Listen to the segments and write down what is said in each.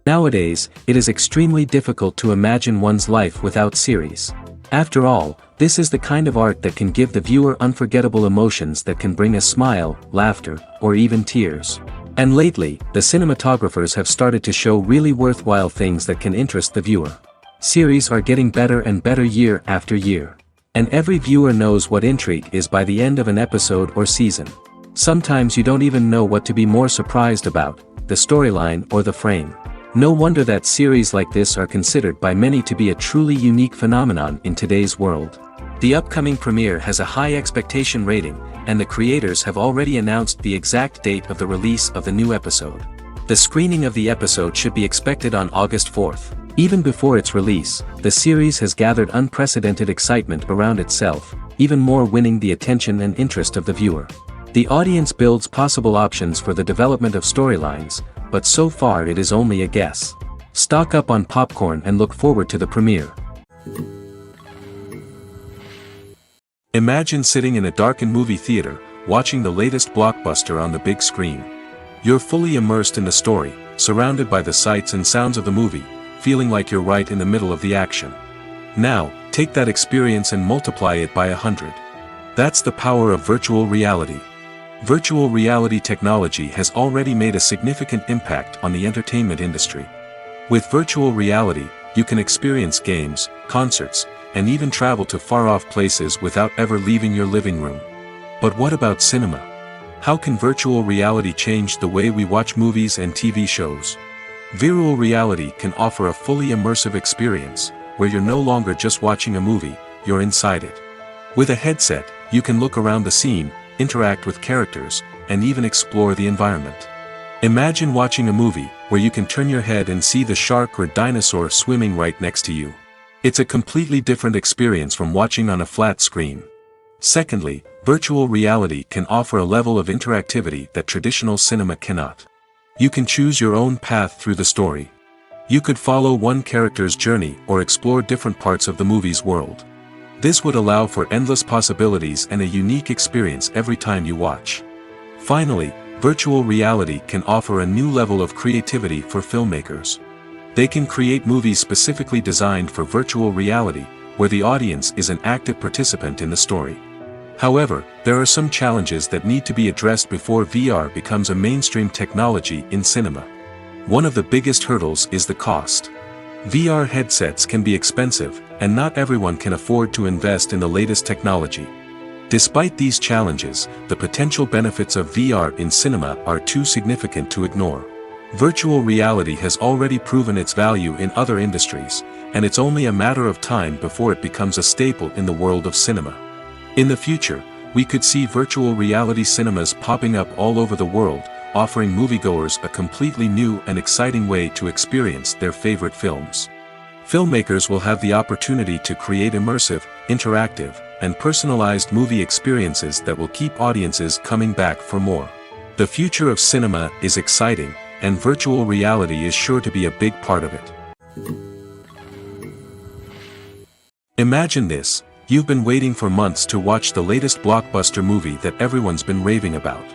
Nowadays, it is extremely difficult to imagine one's life without series. After all, this is the kind of art that can give the viewer unforgettable emotions that can bring a smile, laughter, or even tears. And lately, the cinematographers have started to show really worthwhile things that can interest the viewer. Series are getting better and better year after year. And every viewer knows what intrigue is by the end of an episode or season. Sometimes you don't even know what to be more surprised about, the storyline or the frame. No wonder that series like this are considered by many to be a truly unique phenomenon in today's world. The upcoming premiere has a high expectation rating, and the creators have already announced the exact date of the release of the new episode. The screening of the episode should be expected on August 4th. Even before its release, the series has gathered unprecedented excitement around itself, even more winning the attention and interest of the viewer. The audience builds possible options for the development of storylines, but so far it is only a guess. Stock up on popcorn and look forward to the premiere. Imagine sitting in a darkened movie theater, watching the latest blockbuster on the big screen. You're fully immersed in the story, surrounded by the sights and sounds of the movie, feeling like you're right in the middle of the action. Now, take that experience and multiply it by 100. That's the power of virtual reality. Virtual reality technology has already made a significant impact on the entertainment industry. With virtual reality, you can experience games, concerts, and even travel to far-off places without ever leaving your living room. But what about cinema? How can virtual reality change the way we watch movies and TV shows? Virtual reality can offer a fully immersive experience, where you're no longer just watching a movie, you're inside it. With a headset, you can look around the scene, interact with characters, and even explore the environment. Imagine watching a movie where you can turn your head and see the shark or dinosaur swimming right next to you. It's a completely different experience from watching on a flat screen. Secondly, virtual reality can offer a level of interactivity that traditional cinema cannot. You can choose your own path through the story. You could follow one character's journey or explore different parts of the movie's world. This would allow for endless possibilities and a unique experience every time you watch. Finally, virtual reality can offer a new level of creativity for filmmakers. They can create movies specifically designed for virtual reality, where the audience is an active participant in the story. However, there are some challenges that need to be addressed before VR becomes a mainstream technology in cinema. One of the biggest hurdles is the cost. VR headsets can be expensive, and not everyone can afford to invest in the latest technology. Despite these challenges, the potential benefits of VR in cinema are too significant to ignore. Virtual reality has already proven its value in other industries, and it's only a matter of time before it becomes a staple in the world of cinema. In the future, we could see virtual reality cinemas popping up all over the world, offering moviegoers a completely new and exciting way to experience their favorite films. Filmmakers will have the opportunity to create immersive, interactive, and personalized movie experiences that will keep audiences coming back for more. The future of cinema is exciting, and virtual reality is sure to be a big part of it. Imagine this, you've been waiting for months to watch the latest blockbuster movie that everyone's been raving about.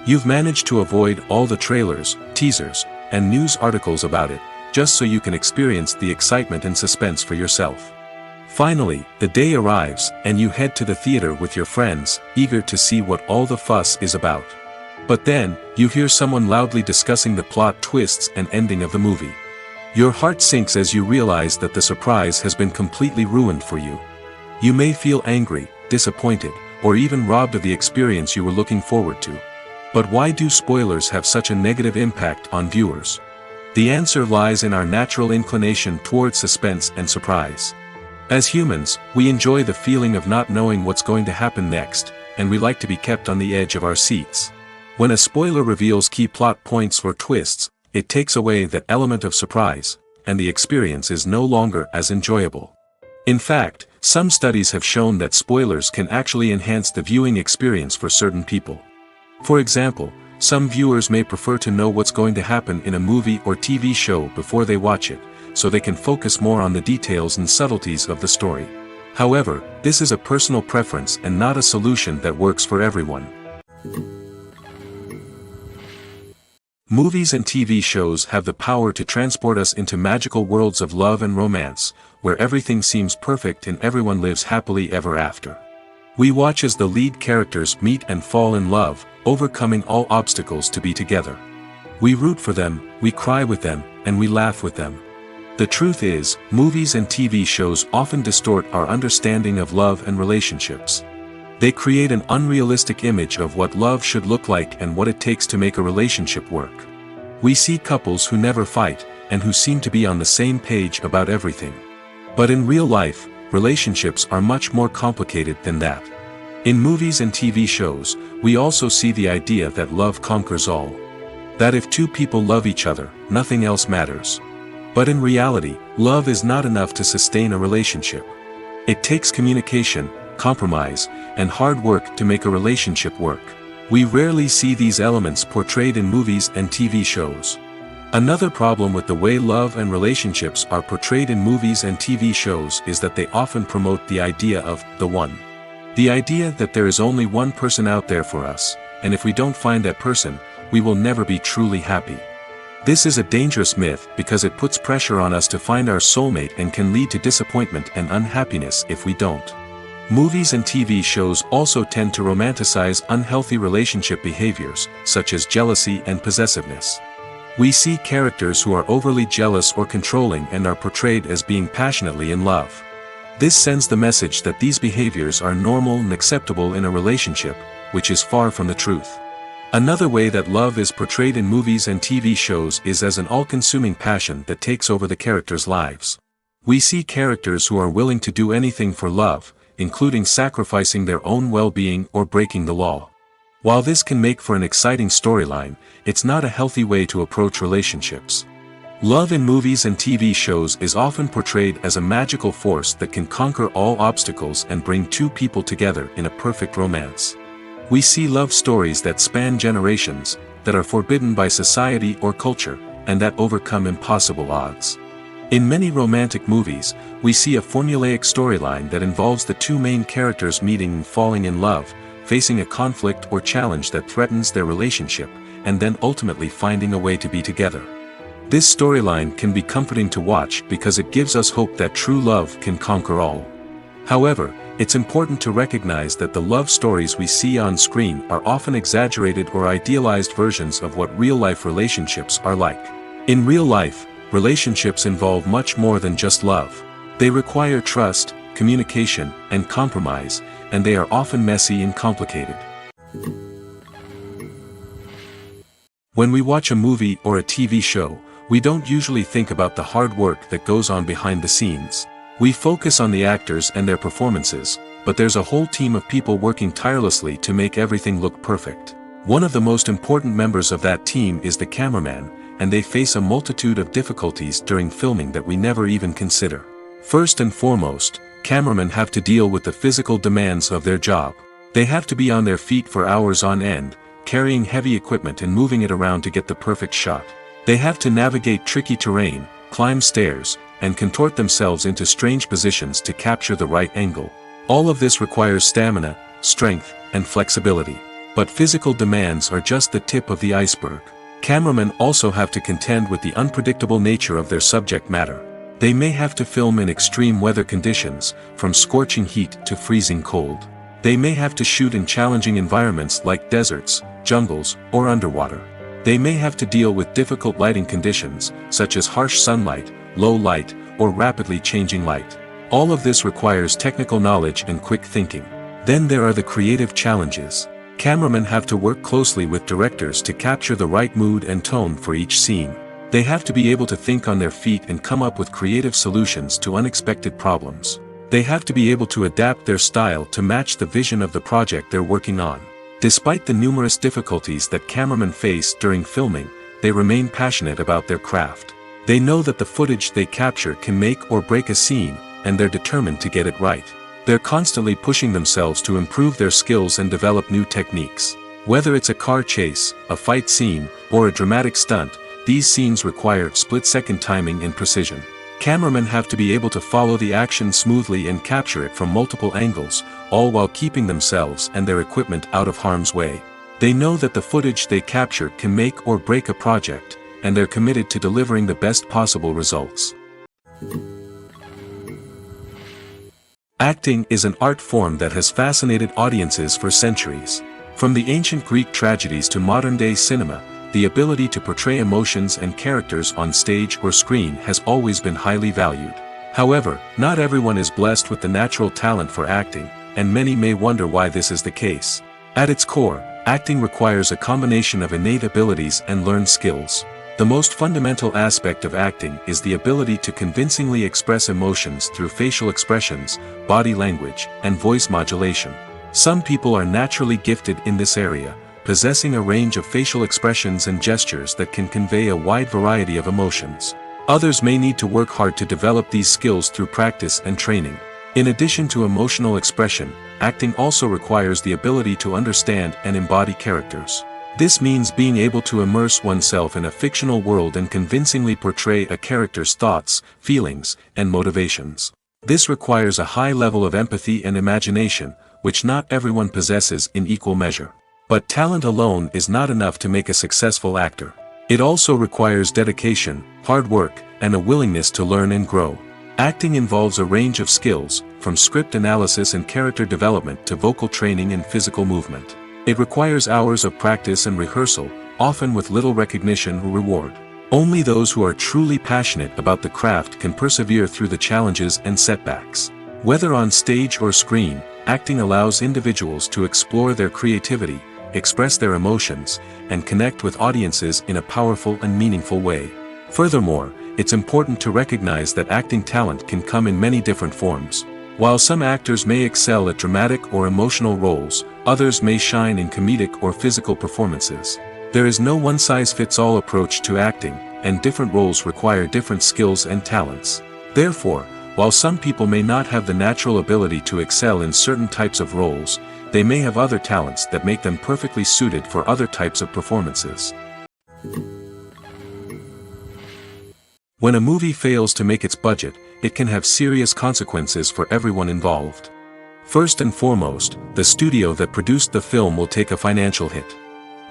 You've managed to avoid all the trailers, teasers, and news articles about it, just so you can experience the excitement and suspense for yourself. Finally, the day arrives, and you head to the theater with your friends, eager to see what all the fuss is about. But then, you hear someone loudly discussing the plot twists and ending of the movie. Your heart sinks as you realize that the surprise has been completely ruined for you. You may feel angry, disappointed, or even robbed of the experience you were looking forward to. But why do spoilers have such a negative impact on viewers? The answer lies in our natural inclination towards suspense and surprise. As humans, we enjoy the feeling of not knowing what's going to happen next, and we like to be kept on the edge of our seats. When a spoiler reveals key plot points or twists, it takes away that element of surprise, and the experience is no longer as enjoyable. In fact, some studies have shown that spoilers can actually enhance the viewing experience for certain people. For example, some viewers may prefer to know what's going to happen in a movie or TV show before they watch it, so they can focus more on the details and subtleties of the story. However, this is a personal preference and not a solution that works for everyone. Movies and TV shows have the power to transport us into magical worlds of love and romance, where everything seems perfect and everyone lives happily ever after. We watch as the lead characters meet and fall in love, overcoming all obstacles to be together. We root for them, we cry with them, and we laugh with them. The truth is, movies and TV shows often distort our understanding of love and relationships. They create an unrealistic image of what love should look like and what it takes to make a relationship work. We see couples who never fight, and who seem to be on the same page about everything. But in real life, relationships are much more complicated than that. In movies and TV shows, we also see the idea that love conquers all. That if two people love each other, nothing else matters. But in reality, love is not enough to sustain a relationship. It takes communication, compromise, and hard work to make a relationship work. We rarely see these elements portrayed in movies and TV shows. Another problem with the way love and relationships are portrayed in movies and TV shows is that they often promote the idea of the one. The idea that there is only one person out there for us, and if we don't find that person, we will never be truly happy. This is a dangerous myth because it puts pressure on us to find our soulmate and can lead to disappointment and unhappiness if we don't. Movies and TV shows also tend to romanticize unhealthy relationship behaviors, such as jealousy and possessiveness. We see characters who are overly jealous or controlling and are portrayed as being passionately in love. This sends the message that these behaviors are normal and acceptable in a relationship, which is far from the truth. Another way that love is portrayed in movies and TV shows is as an all-consuming passion that takes over the characters' lives. We see characters who are willing to do anything for love, including sacrificing their own well-being or breaking the law. While this can make for an exciting storyline, it's not a healthy way to approach relationships. Love in movies and TV shows is often portrayed as a magical force that can conquer all obstacles and bring two people together in a perfect romance. We see love stories that span generations, that are forbidden by society or culture, and that overcome impossible odds. In many romantic movies, we see a formulaic storyline that involves the two main characters meeting and falling in love, facing a conflict or challenge that threatens their relationship, and then ultimately finding a way to be together. This storyline can be comforting to watch because it gives us hope that true love can conquer all. However, it's important to recognize that the love stories we see on screen are often exaggerated or idealized versions of what real-life relationships are like. In real life, relationships involve much more than just love. They require trust, communication, and compromise, and they are often messy and complicated. When we watch a movie or a TV show, we don't usually think about the hard work that goes on behind the scenes. We focus on the actors and their performances, but there's a whole team of people working tirelessly to make everything look perfect. One of the most important members of that team is the cameraman, and they face a multitude of difficulties during filming that we never even consider. First and foremost, cameramen have to deal with the physical demands of their job. They have to be on their feet for hours on end, carrying heavy equipment and moving it around to get the perfect shot. They have to navigate tricky terrain, climb stairs, and contort themselves into strange positions to capture the right angle. All of this requires stamina, strength, and flexibility. But physical demands are just the tip of the iceberg. Cameramen also have to contend with the unpredictable nature of their subject matter. They may have to film in extreme weather conditions, from scorching heat to freezing cold. They may have to shoot in challenging environments like deserts, jungles, or underwater. They may have to deal with difficult lighting conditions, such as harsh sunlight, low light, or rapidly changing light. All of this requires technical knowledge and quick thinking. Then there are the creative challenges. Cameramen have to work closely with directors to capture the right mood and tone for each scene. They have to be able to think on their feet and come up with creative solutions to unexpected problems. They have to be able to adapt their style to match the vision of the project they're working on. Despite the numerous difficulties that cameramen face during filming, they remain passionate about their craft. They know that the footage they capture can make or break a scene, and they're determined to get it right. They're constantly pushing themselves to improve their skills and develop new techniques. Whether it's a car chase, a fight scene, or a dramatic stunt, these scenes require split-second timing and precision. Cameramen have to be able to follow the action smoothly and capture it from multiple angles, all while keeping themselves and their equipment out of harm's way. They know that the footage they capture can make or break a project, and they're committed to delivering the best possible results. Acting is an art form that has fascinated audiences for centuries. From the ancient Greek tragedies to modern-day cinema, the ability to portray emotions and characters on stage or screen has always been highly valued. However, not everyone is blessed with the natural talent for acting, and many may wonder why this is the case. At its core, acting requires a combination of innate abilities and learned skills. The most fundamental aspect of acting is the ability to convincingly express emotions through facial expressions, body language, and voice modulation. Some people are naturally gifted in this area, possessing a range of facial expressions and gestures that can convey a wide variety of emotions. Others may need to work hard to develop these skills through practice and training. In addition to emotional expression, acting also requires the ability to understand and embody characters. This means being able to immerse oneself in a fictional world and convincingly portray a character's thoughts, feelings, and motivations. This requires a high level of empathy and imagination, which not everyone possesses in equal measure. But talent alone is not enough to make a successful actor. It also requires dedication, hard work, and a willingness to learn and grow. Acting involves a range of skills, from script analysis and character development to vocal training and physical movement. It requires hours of practice and rehearsal, often with little recognition or reward. Only those who are truly passionate about the craft can persevere through the challenges and setbacks. Whether on stage or screen, acting allows individuals to explore their creativity, express their emotions, and connect with audiences in a powerful and meaningful way. Furthermore, it's important to recognize that acting talent can come in many different forms. While some actors may excel at dramatic or emotional roles, others may shine in comedic or physical performances. There is no one-size-fits-all approach to acting, and different roles require different skills and talents. Therefore, while some people may not have the natural ability to excel in certain types of roles, they may have other talents that make them perfectly suited for other types of performances. When a movie fails to make its budget, it can have serious consequences for everyone involved. First and foremost, the studio that produced the film will take a financial hit.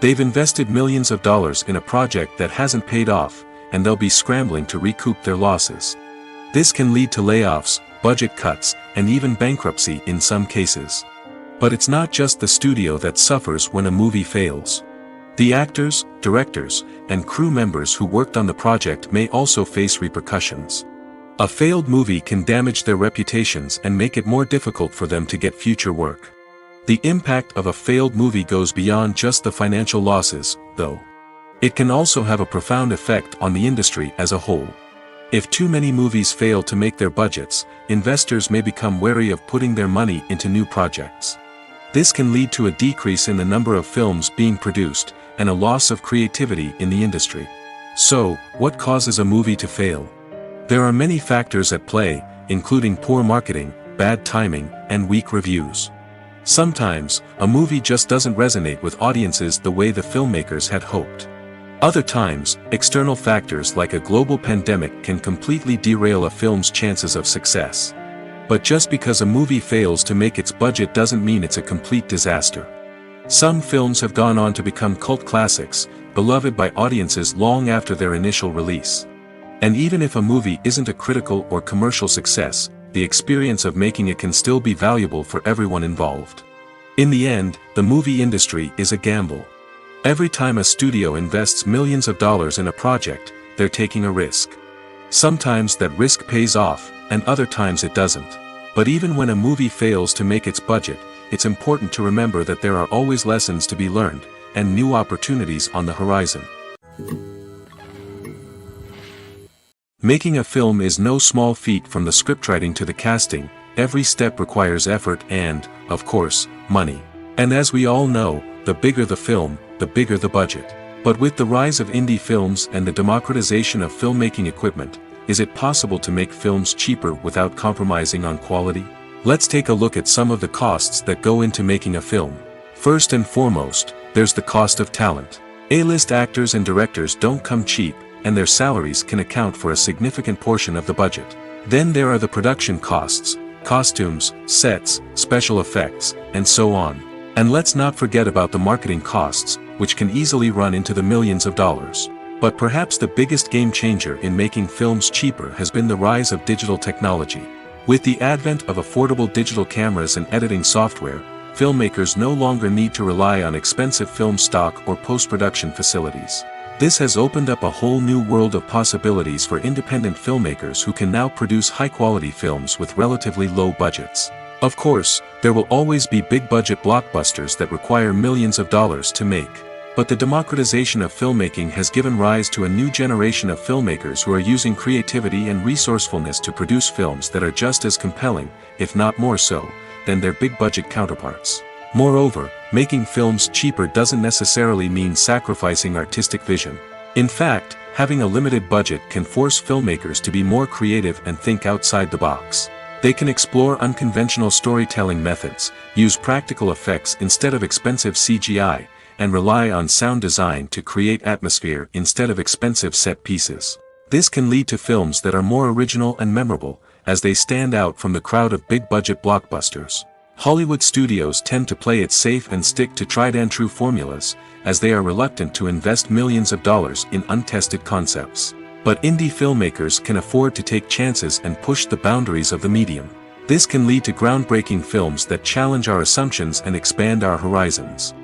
They've invested millions of dollars in a project that hasn't paid off, and they'll be scrambling to recoup their losses. This can lead to layoffs, budget cuts, and even bankruptcy in some cases. But it's not just the studio that suffers when a movie fails. The actors, directors, and crew members who worked on the project may also face repercussions. A failed movie can damage their reputations and make it more difficult for them to get future work. The impact of a failed movie goes beyond just the financial losses, though. It can also have a profound effect on the industry as a whole. If too many movies fail to make their budgets, investors may become wary of putting their money into new projects. This can lead to a decrease in the number of films being produced, and a loss of creativity in the industry. So, what causes a movie to fail? There are many factors at play, including poor marketing, bad timing, and weak reviews. Sometimes, a movie just doesn't resonate with audiences the way the filmmakers had hoped. Other times, external factors like a global pandemic can completely derail a film's chances of success. But just because a movie fails to make its budget doesn't mean it's a complete disaster. Some films have gone on to become cult classics, beloved by audiences long after their initial release. And even if a movie isn't a critical or commercial success, the experience of making it can still be valuable for everyone involved. In the end, the movie industry is a gamble. Every time a studio invests millions of dollars in a project, they're taking a risk. Sometimes that risk pays off, and other times it doesn't. But even when a movie fails to make its budget, it's important to remember that there are always lessons to be learned, and new opportunities on the horizon. Making a film is no small feat. From the scriptwriting to the casting, every step requires effort and, of course, money. And as we all know, the bigger the film, the bigger the budget. But with the rise of indie films and the democratization of filmmaking equipment, is it possible to make films cheaper without compromising on quality? Let's take a look at some of the costs that go into making a film. First and foremost, there's the cost of talent. A-list actors and directors don't come cheap, and their salaries can account for a significant portion of the budget. Then there are the production costs, costumes, sets, special effects, and so on. And let's not forget about the marketing costs, which can easily run into the millions of dollars. But perhaps the biggest game changer in making films cheaper has been the rise of digital technology. With the advent of affordable digital cameras and editing software, filmmakers no longer need to rely on expensive film stock or post-production facilities. This has opened up a whole new world of possibilities for independent filmmakers who can now produce high-quality films with relatively low budgets. Of course, there will always be big-budget blockbusters that require millions of dollars to make. But the democratization of filmmaking has given rise to a new generation of filmmakers who are using creativity and resourcefulness to produce films that are just as compelling, if not more so, than their big-budget counterparts. Moreover, making films cheaper doesn't necessarily mean sacrificing artistic vision. In fact, having a limited budget can force filmmakers to be more creative and think outside the box. They can explore unconventional storytelling methods, use practical effects instead of expensive CGI, and rely on sound design to create atmosphere instead of expensive set pieces. This can lead to films that are more original and memorable, as they stand out from the crowd of big-budget blockbusters. Hollywood studios tend to play it safe and stick to tried-and-true formulas, as they are reluctant to invest millions of dollars in untested concepts. But indie filmmakers can afford to take chances and push the boundaries of the medium. This can lead to groundbreaking films that challenge our assumptions and expand our horizons.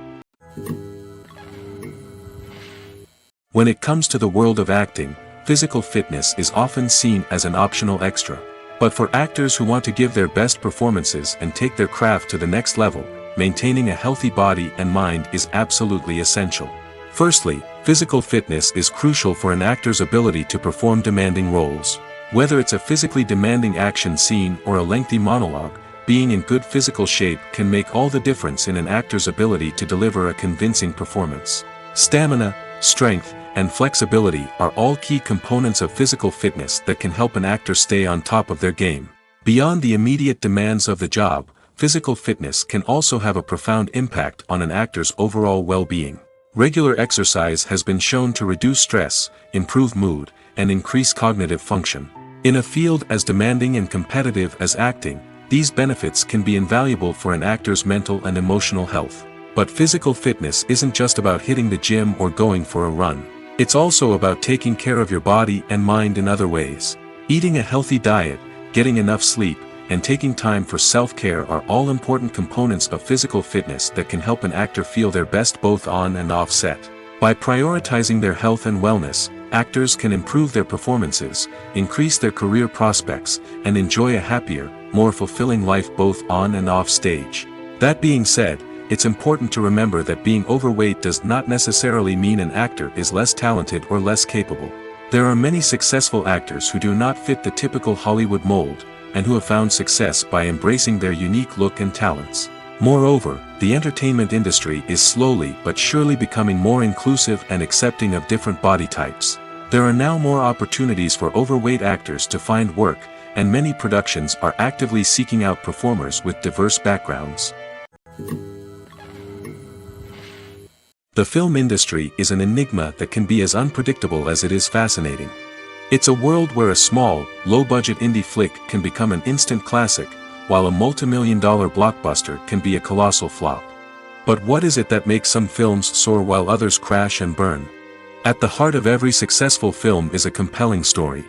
When it comes to the world of acting, physical fitness is often seen as an optional extra. But for actors who want to give their best performances and take their craft to the next level, maintaining a healthy body and mind is absolutely essential. Firstly, physical fitness is crucial for an actor's ability to perform demanding roles. Whether it's a physically demanding action scene or a lengthy monologue, being in good physical shape can make all the difference in an actor's ability to deliver a convincing performance. Stamina, strength, and flexibility are all key components of physical fitness that can help an actor stay on top of their game. Beyond the immediate demands of the job, physical fitness can also have a profound impact on an actor's overall well-being. Regular exercise has been shown to reduce stress, improve mood, and increase cognitive function. In a field as demanding and competitive as acting, these benefits can be invaluable for an actor's mental and emotional health. But physical fitness isn't just about hitting the gym or going for a run. It's also about taking care of your body and mind in other ways. Eating a healthy diet, getting enough sleep, and taking time for self-care are all important components of physical fitness that can help an actor feel their best both on and off set. By prioritizing their health and wellness, actors can improve their performances, increase their career prospects, and enjoy a happier, more fulfilling life both on and off stage. That being said, it's important to remember that being overweight does not necessarily mean an actor is less talented or less capable. There are many successful actors who do not fit the typical Hollywood mold, and who have found success by embracing their unique look and talents. Moreover, the entertainment industry is slowly but surely becoming more inclusive and accepting of different body types. There are now more opportunities for overweight actors to find work, and many productions are actively seeking out performers with diverse backgrounds. The film industry is an enigma that can be as unpredictable as it is fascinating. It's a world where a small, low-budget indie flick can become an instant classic, while a multi-million-dollar blockbuster can be a colossal flop. But what is it that makes some films soar while others crash and burn? At the heart of every successful film is a compelling story.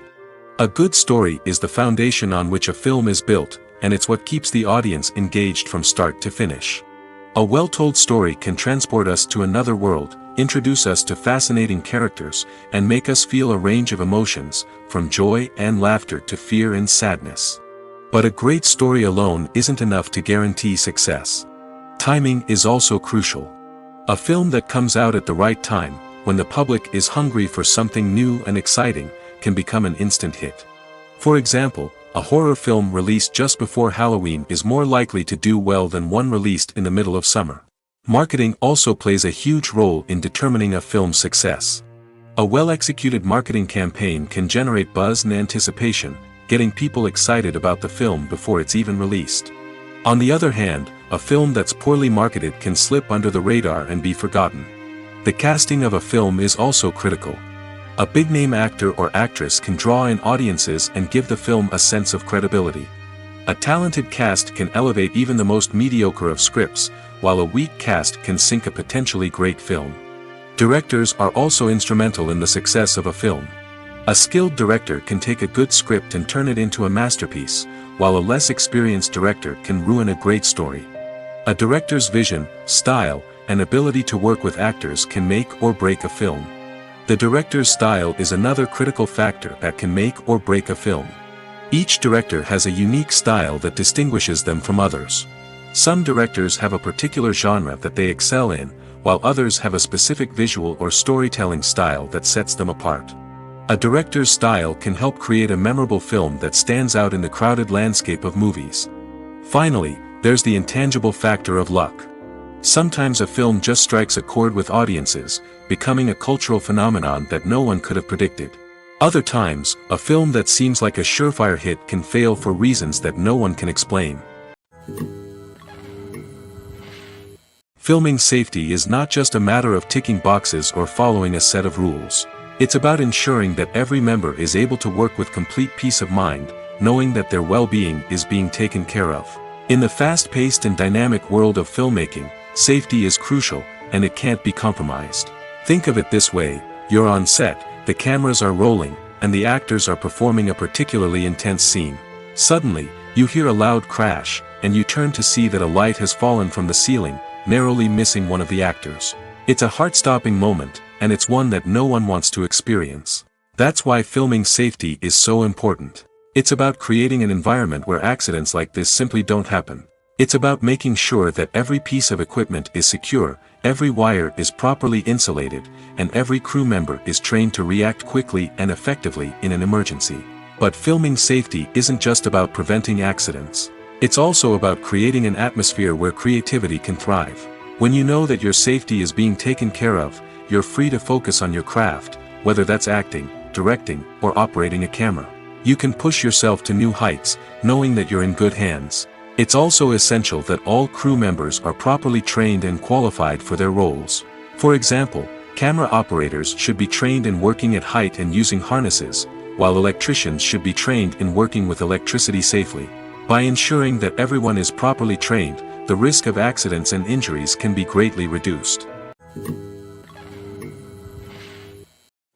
A good story is the foundation on which a film is built, and it's what keeps the audience engaged from start to finish. A well-told story can transport us to another world, introduce us to fascinating characters, and make us feel a range of emotions, from joy and laughter to fear and sadness. But a great story alone isn't enough to guarantee success. Timing is also crucial. A film that comes out at the right time, when the public is hungry for something new and exciting, can become an instant hit. For example, a horror film released just before Halloween is more likely to do well than one released in the middle of summer. Marketing also plays a huge role in determining a film's success. A well-executed marketing campaign can generate buzz and anticipation, getting people excited about the film before it's even released. On the other hand, a film that's poorly marketed can slip under the radar and be forgotten. The casting of a film is also critical. A big-name actor or actress can draw in audiences and give the film a sense of credibility. A talented cast can elevate even the most mediocre of scripts, while a weak cast can sink a potentially great film. Directors are also instrumental in the success of a film. A skilled director can take a good script and turn it into a masterpiece, while a less experienced director can ruin a great story. A director's vision, style, and ability to work with actors can make or break a film. The director's style is another critical factor that can make or break a film. Each director has a unique style that distinguishes them from others. Some directors have a particular genre that they excel in, while others have a specific visual or storytelling style that sets them apart. A director's style can help create a memorable film that stands out in the crowded landscape of movies. Finally, there's the intangible factor of luck. Sometimes a film just strikes a chord with audiences, becoming a cultural phenomenon that no one could have predicted. Other times, a film that seems like a surefire hit can fail for reasons that no one can explain. Filming safety is not just a matter of ticking boxes or following a set of rules. It's about ensuring that every member is able to work with complete peace of mind, knowing that their well-being is being taken care of. In the fast-paced and dynamic world of filmmaking, safety is crucial, and it can't be compromised. Think of it this way: you're on set, the cameras are rolling, and the actors are performing a particularly intense scene. Suddenly, you hear a loud crash, and you turn to see that a light has fallen from the ceiling, narrowly missing one of the actors. It's a heart-stopping moment, and it's one that no one wants to experience. That's why filming safety is so important. It's about creating an environment where accidents like this simply don't happen. It's about making sure that every piece of equipment is secure, every wire is properly insulated, and every crew member is trained to react quickly and effectively in an emergency. But filming safety isn't just about preventing accidents. It's also about creating an atmosphere where creativity can thrive. When you know that your safety is being taken care of, you're free to focus on your craft, whether that's acting, directing, or operating a camera. You can push yourself to new heights, knowing that you're in good hands. It's also essential that all crew members are properly trained and qualified for their roles. For example, camera operators should be trained in working at height and using harnesses, while electricians should be trained in working with electricity safely. By ensuring that everyone is properly trained, the risk of accidents and injuries can be greatly reduced.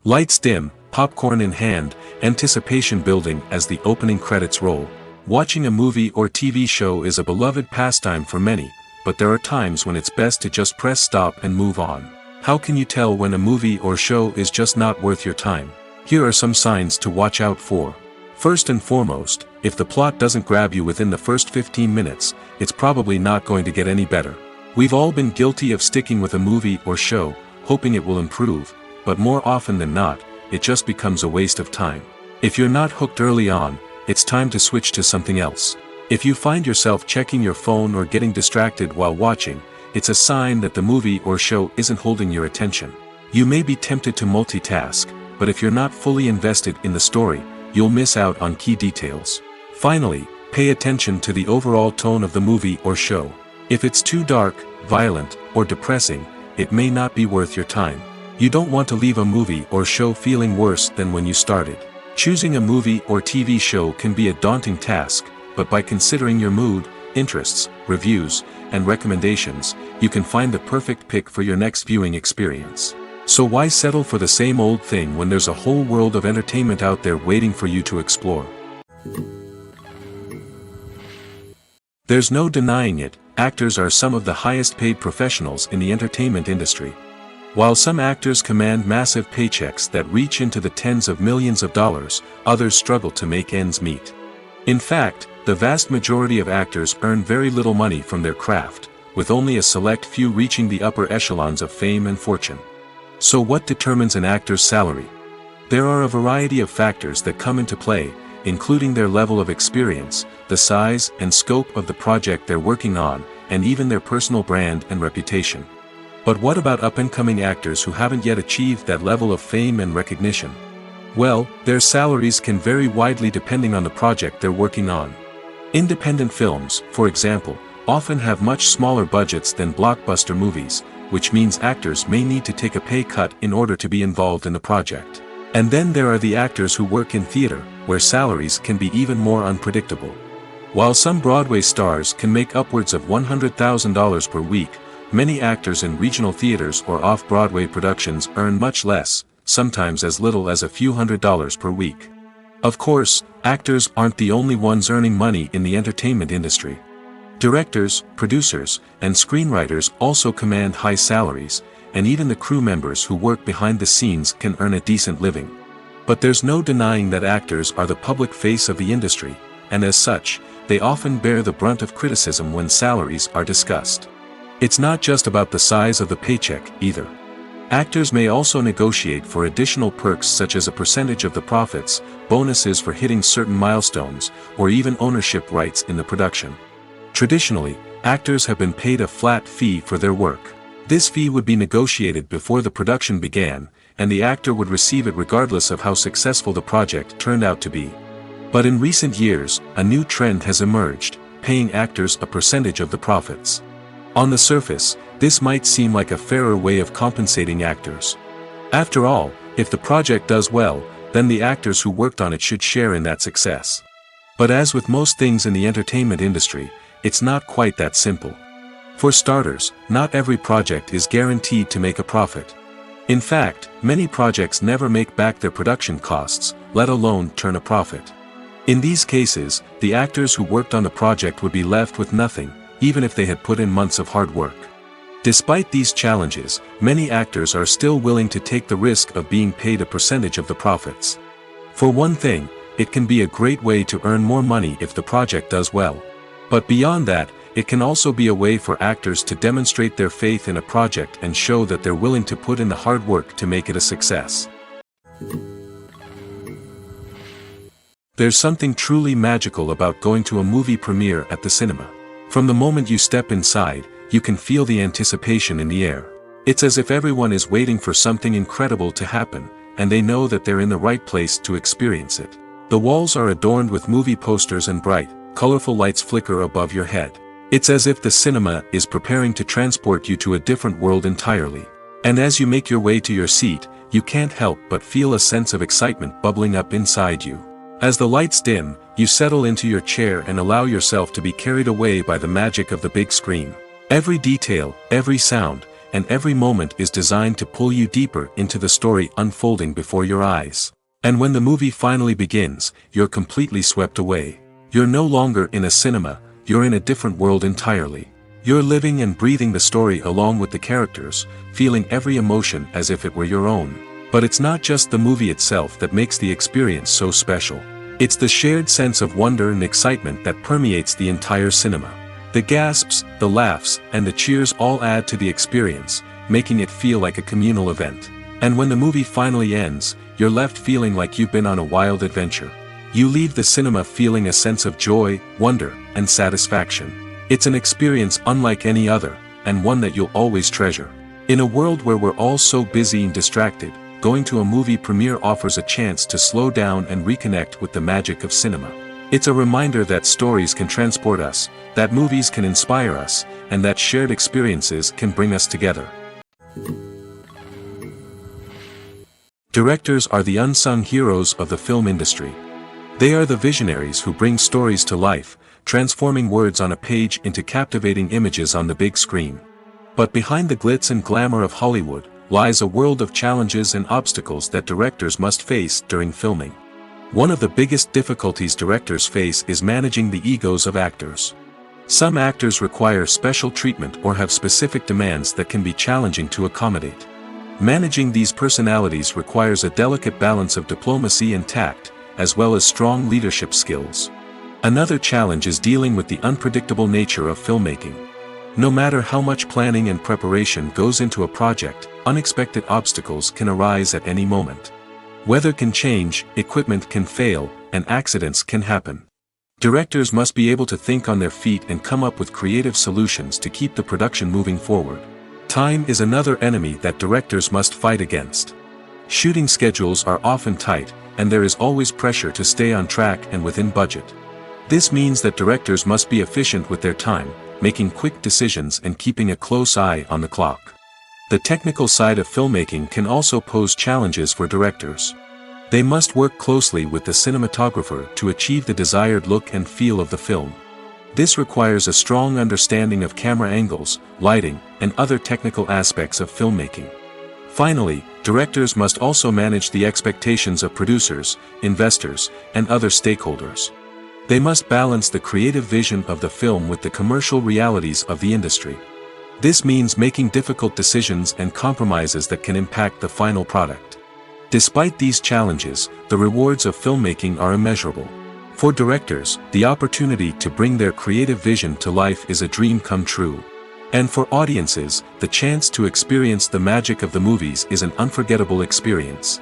Lights dim, popcorn in hand, anticipation building as the opening credits roll. Watching a movie or TV show is a beloved pastime for many, but there are times when it's best to just press stop and move on. How can you tell when a movie or show is just not worth your time? Here are some signs to watch out for. First and foremost, if the plot doesn't grab you within the first 15 minutes, it's probably not going to get any better. We've all been guilty of sticking with a movie or show, hoping it will improve, but more often than not, it just becomes a waste of time. If you're not hooked early on, it's time to switch to something else. If you find yourself checking your phone or getting distracted while watching, it's a sign that the movie or show isn't holding your attention. You may be tempted to multitask, but if you're not fully invested in the story, you'll miss out on key details. Finally, pay attention to the overall tone of the movie or show. If it's too dark, violent, or depressing, it may not be worth your time. You don't want to leave a movie or show feeling worse than when you started. Choosing a movie or TV show can be a daunting task, but by considering your mood, interests, reviews, and recommendations, you can find the perfect pick for your next viewing experience. So why settle for the same old thing when there's a whole world of entertainment out there waiting for you to explore? There's no denying it, actors are some of the highest paid professionals in the entertainment industry. While some actors command massive paychecks that reach into the tens of millions of dollars, others struggle to make ends meet. In fact, the vast majority of actors earn very little money from their craft, with only a select few reaching the upper echelons of fame and fortune. So what determines an actor's salary? There are a variety of factors that come into play, including their level of experience, the size and scope of the project they're working on, and even their personal brand and reputation. But what about up-and-coming actors who haven't yet achieved that level of fame and recognition? Well, their salaries can vary widely depending on the project they're working on. Independent films, for example, often have much smaller budgets than blockbuster movies, which means actors may need to take a pay cut in order to be involved in the project. And then there are the actors who work in theater, where salaries can be even more unpredictable. While some Broadway stars can make upwards of $100,000 per week, many actors in regional theaters or off-Broadway productions earn much less, sometimes as little as a few $100s per week. Of course, actors aren't the only ones earning money in the entertainment industry. Directors, producers, and screenwriters also command high salaries, and even the crew members who work behind the scenes can earn a decent living. But there's no denying that actors are the public face of the industry, and as such, they often bear the brunt of criticism when salaries are discussed. It's not just about the size of the paycheck, either. Actors may also negotiate for additional perks such as a percentage of the profits, bonuses for hitting certain milestones, or even ownership rights in the production. Traditionally, actors have been paid a flat fee for their work. This fee would be negotiated before the production began, and the actor would receive it regardless of how successful the project turned out to be. But in recent years, a new trend has emerged, paying actors a percentage of the profits. On the surface, this might seem like a fairer way of compensating actors. After all, if the project does well, then the actors who worked on it should share in that success. But as with most things in the entertainment industry, it's not quite that simple. For starters, not every project is guaranteed to make a profit. In fact, many projects never make back their production costs, let alone turn a profit. In these cases, the actors who worked on the project would be left with nothing, even if they had put in months of hard work. Despite these challenges, many actors are still willing to take the risk of being paid a percentage of the profits. For one thing, it can be a great way to earn more money if the project does well. But beyond that, it can also be a way for actors to demonstrate their faith in a project and show that they're willing to put in the hard work to make it a success. There's something truly magical about going to a movie premiere at the cinema. From the moment you step inside, you can feel the anticipation in the air. It's as if everyone is waiting for something incredible to happen, and they know that they're in the right place to experience it. The walls are adorned with movie posters and bright, colorful lights flicker above your head. It's as if the cinema is preparing to transport you to a different world entirely. And as you make your way to your seat, you can't help but feel a sense of excitement bubbling up inside you. As the lights dim, you settle into your chair and allow yourself to be carried away by the magic of the big screen. Every detail, every sound, and every moment is designed to pull you deeper into the story unfolding before your eyes. And when the movie finally begins, you're completely swept away. You're no longer in a cinema, you're in a different world entirely. You're living and breathing the story along with the characters, feeling every emotion as if it were your own. But it's not just the movie itself that makes the experience so special. It's the shared sense of wonder and excitement that permeates the entire cinema. The gasps, the laughs, and the cheers all add to the experience, making it feel like a communal event. And when the movie finally ends, you're left feeling like you've been on a wild adventure. You leave the cinema feeling a sense of joy, wonder, and satisfaction. It's an experience unlike any other, and one that you'll always treasure. In a world where we're all so busy and distracted, going to a movie premiere offers a chance to slow down and reconnect with the magic of cinema. It's a reminder that stories can transport us, that movies can inspire us, and that shared experiences can bring us together. Directors are the unsung heroes of the film industry. They are the visionaries who bring stories to life, transforming words on a page into captivating images on the big screen. But behind the glitz and glamour of Hollywood, lies a world of challenges and obstacles that directors must face during filming. One of the biggest difficulties directors face is managing the egos of actors. Some actors require special treatment or have specific demands that can be challenging to accommodate. Managing these personalities requires a delicate balance of diplomacy and tact, as well as strong leadership skills. Another challenge is dealing with the unpredictable nature of filmmaking. No matter how much planning and preparation goes into a project, unexpected obstacles can arise at any moment. Weather can change, equipment can fail, and accidents can happen. Directors must be able to think on their feet and come up with creative solutions to keep the production moving forward. Time is another enemy that directors must fight against. Shooting schedules are often tight, and there is always pressure to stay on track and within budget. This means that directors must be efficient with their time, making quick decisions and keeping a close eye on the clock. The technical side of filmmaking can also pose challenges for directors. They must work closely with the cinematographer to achieve the desired look and feel of the film. This requires a strong understanding of camera angles, lighting, and other technical aspects of filmmaking. Finally, directors must also manage the expectations of producers, investors, and other stakeholders. They must balance the creative vision of the film with the commercial realities of the industry. This means making difficult decisions and compromises that can impact the final product. Despite these challenges, the rewards of filmmaking are immeasurable. For directors, the opportunity to bring their creative vision to life is a dream come true. And for audiences, the chance to experience the magic of the movies is an unforgettable experience.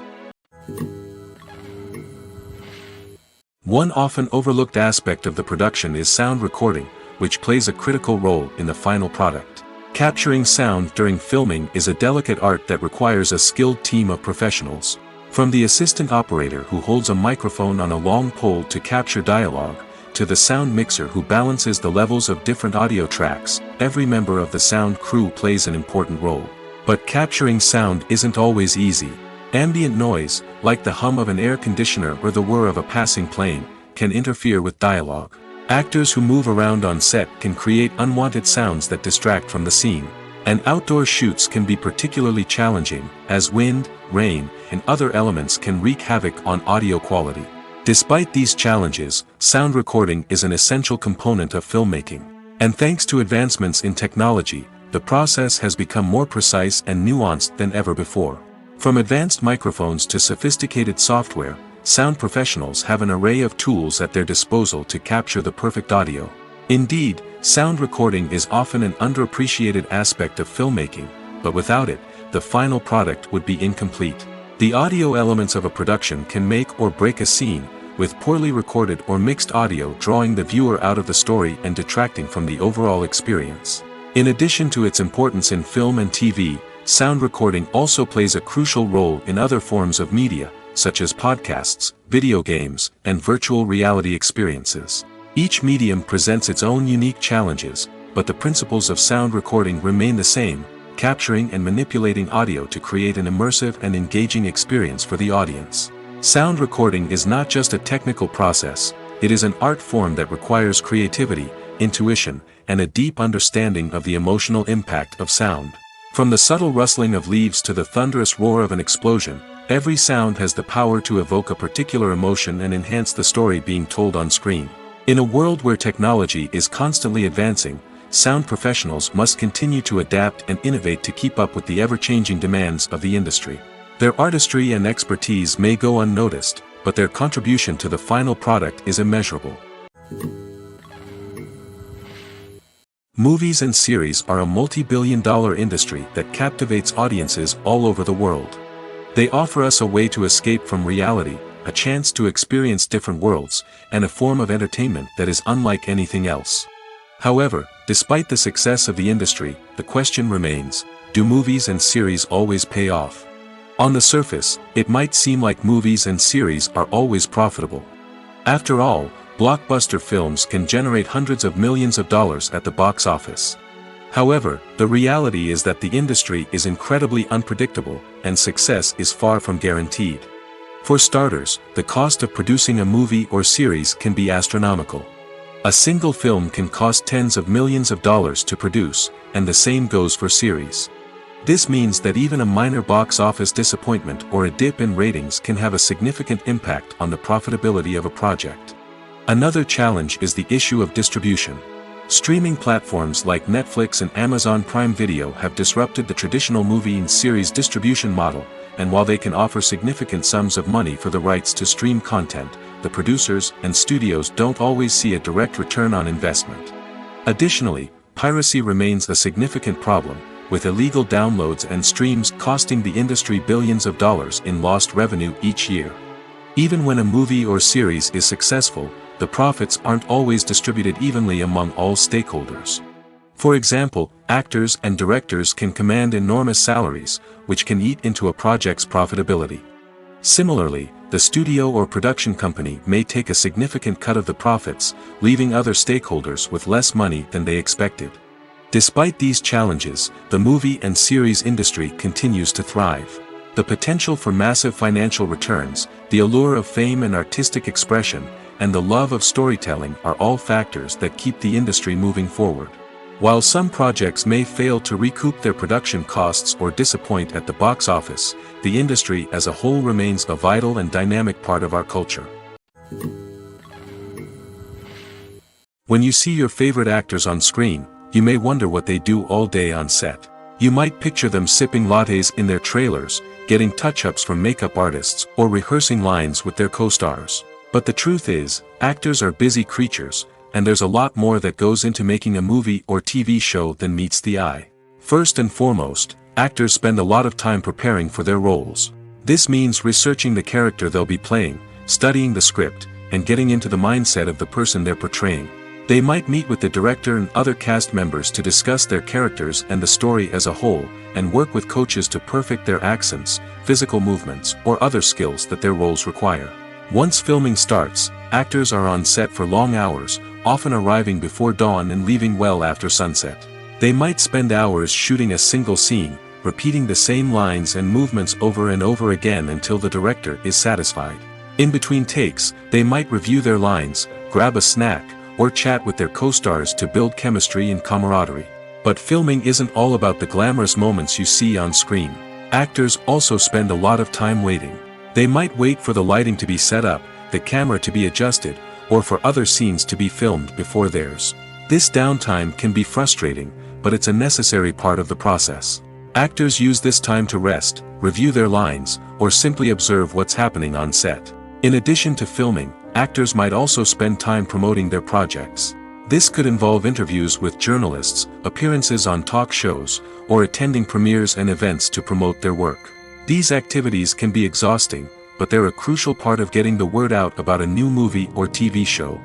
One often overlooked aspect of the production is sound recording, which plays a critical role in the final product. Capturing sound during filming is a delicate art that requires a skilled team of professionals. From the assistant operator who holds a microphone on a long pole to capture dialogue, to the sound mixer who balances the levels of different audio tracks, every member of the sound crew plays an important role. But capturing sound isn't always easy. Ambient noise, like the hum of an air conditioner or the whir of a passing plane, can interfere with dialogue. Actors who move around on set can create unwanted sounds that distract from the scene. And outdoor shoots can be particularly challenging, as wind, rain, and other elements can wreak havoc on audio quality. Despite these challenges, sound recording is an essential component of filmmaking. And thanks to advancements in technology, the process has become more precise and nuanced than ever before. From advanced microphones to sophisticated software, sound professionals have an array of tools at their disposal to capture the perfect audio. Indeed, sound recording is often an underappreciated aspect of filmmaking, but without it, the final product would be incomplete. The audio elements of a production can make or break a scene, with poorly recorded or mixed audio drawing the viewer out of the story and detracting from the overall experience. In addition to its importance in film and TV, sound recording also plays a crucial role in other forms of media, such as podcasts, video games, and virtual reality experiences. Each medium presents its own unique challenges, but the principles of sound recording remain the same, capturing and manipulating audio to create an immersive and engaging experience for the audience. Sound recording is not just a technical process, it is an art form that requires creativity, intuition, and a deep understanding of the emotional impact of sound. From the subtle rustling of leaves to the thunderous roar of an explosion, every sound has the power to evoke a particular emotion and enhance the story being told on screen. In a world where technology is constantly advancing, sound professionals must continue to adapt and innovate to keep up with the ever-changing demands of the industry. Their artistry and expertise may go unnoticed, but their contribution to the final product is immeasurable. Movies and series are a multi-billion-dollar industry that captivates audiences all over the world. They offer us a way to escape from reality, a chance to experience different worlds, and a form of entertainment that is unlike anything else. However, despite the success of the industry, the question remains, do movies and series always pay off? On the surface, it might seem like movies and series are always profitable. After all, blockbuster films can generate hundreds of millions of dollars at the box office. However, the reality is that the industry is incredibly unpredictable, and success is far from guaranteed. For starters, the cost of producing a movie or series can be astronomical. A single film can cost tens of millions of dollars to produce, and the same goes for series. This means that even a minor box office disappointment or a dip in ratings can have a significant impact on the profitability of a project. Another challenge is the issue of distribution. Streaming platforms like Netflix and Amazon Prime Video have disrupted the traditional movie and series distribution model, and while they can offer significant sums of money for the rights to stream content, the producers and studios don't always see a direct return on investment. Additionally, piracy remains a significant problem, with illegal downloads and streams costing the industry billions of dollars in lost revenue each year. Even when a movie or series is successful, the profits aren't always distributed evenly among all stakeholders. For example, actors and directors can command enormous salaries, which can eat into a project's profitability. Similarly, the studio or production company may take a significant cut of the profits, leaving other stakeholders with less money than they expected. Despite these challenges, the movie and series industry continues to thrive. The potential for massive financial returns, the allure of fame and artistic expression, and the love of storytelling are all factors that keep the industry moving forward. While some projects may fail to recoup their production costs or disappoint at the box office, the industry as a whole remains a vital and dynamic part of our culture. When you see your favorite actors on screen, you may wonder what they do all day on set. You might picture them sipping lattes in their trailers, getting touch-ups from makeup artists, or rehearsing lines with their co-stars. But the truth is, actors are busy creatures, and there's a lot more that goes into making a movie or TV show than meets the eye. First and foremost, actors spend a lot of time preparing for their roles. This means researching the character they'll be playing, studying the script, and getting into the mindset of the person they're portraying. They might meet with the director and other cast members to discuss their characters and the story as a whole, and work with coaches to perfect their accents, physical movements, or other skills that their roles require. Once filming starts, actors are on set for long hours, often arriving before dawn and leaving well after sunset. They might spend hours shooting a single scene, repeating the same lines and movements over and over again until the director is satisfied. In between takes, they might review their lines, grab a snack, or chat with their co-stars to build chemistry and camaraderie. But filming isn't all about the glamorous moments you see on screen. Actors also spend a lot of time waiting. They might wait for the lighting to be set up, the camera to be adjusted, or for other scenes to be filmed before theirs. This downtime can be frustrating, but it's a necessary part of the process. Actors use this time to rest, review their lines, or simply observe what's happening on set. In addition to filming, actors might also spend time promoting their projects. This could involve interviews with journalists, appearances on talk shows, or attending premieres and events to promote their work. These activities can be exhausting, but they're a crucial part of getting the word out about a new movie or TV show.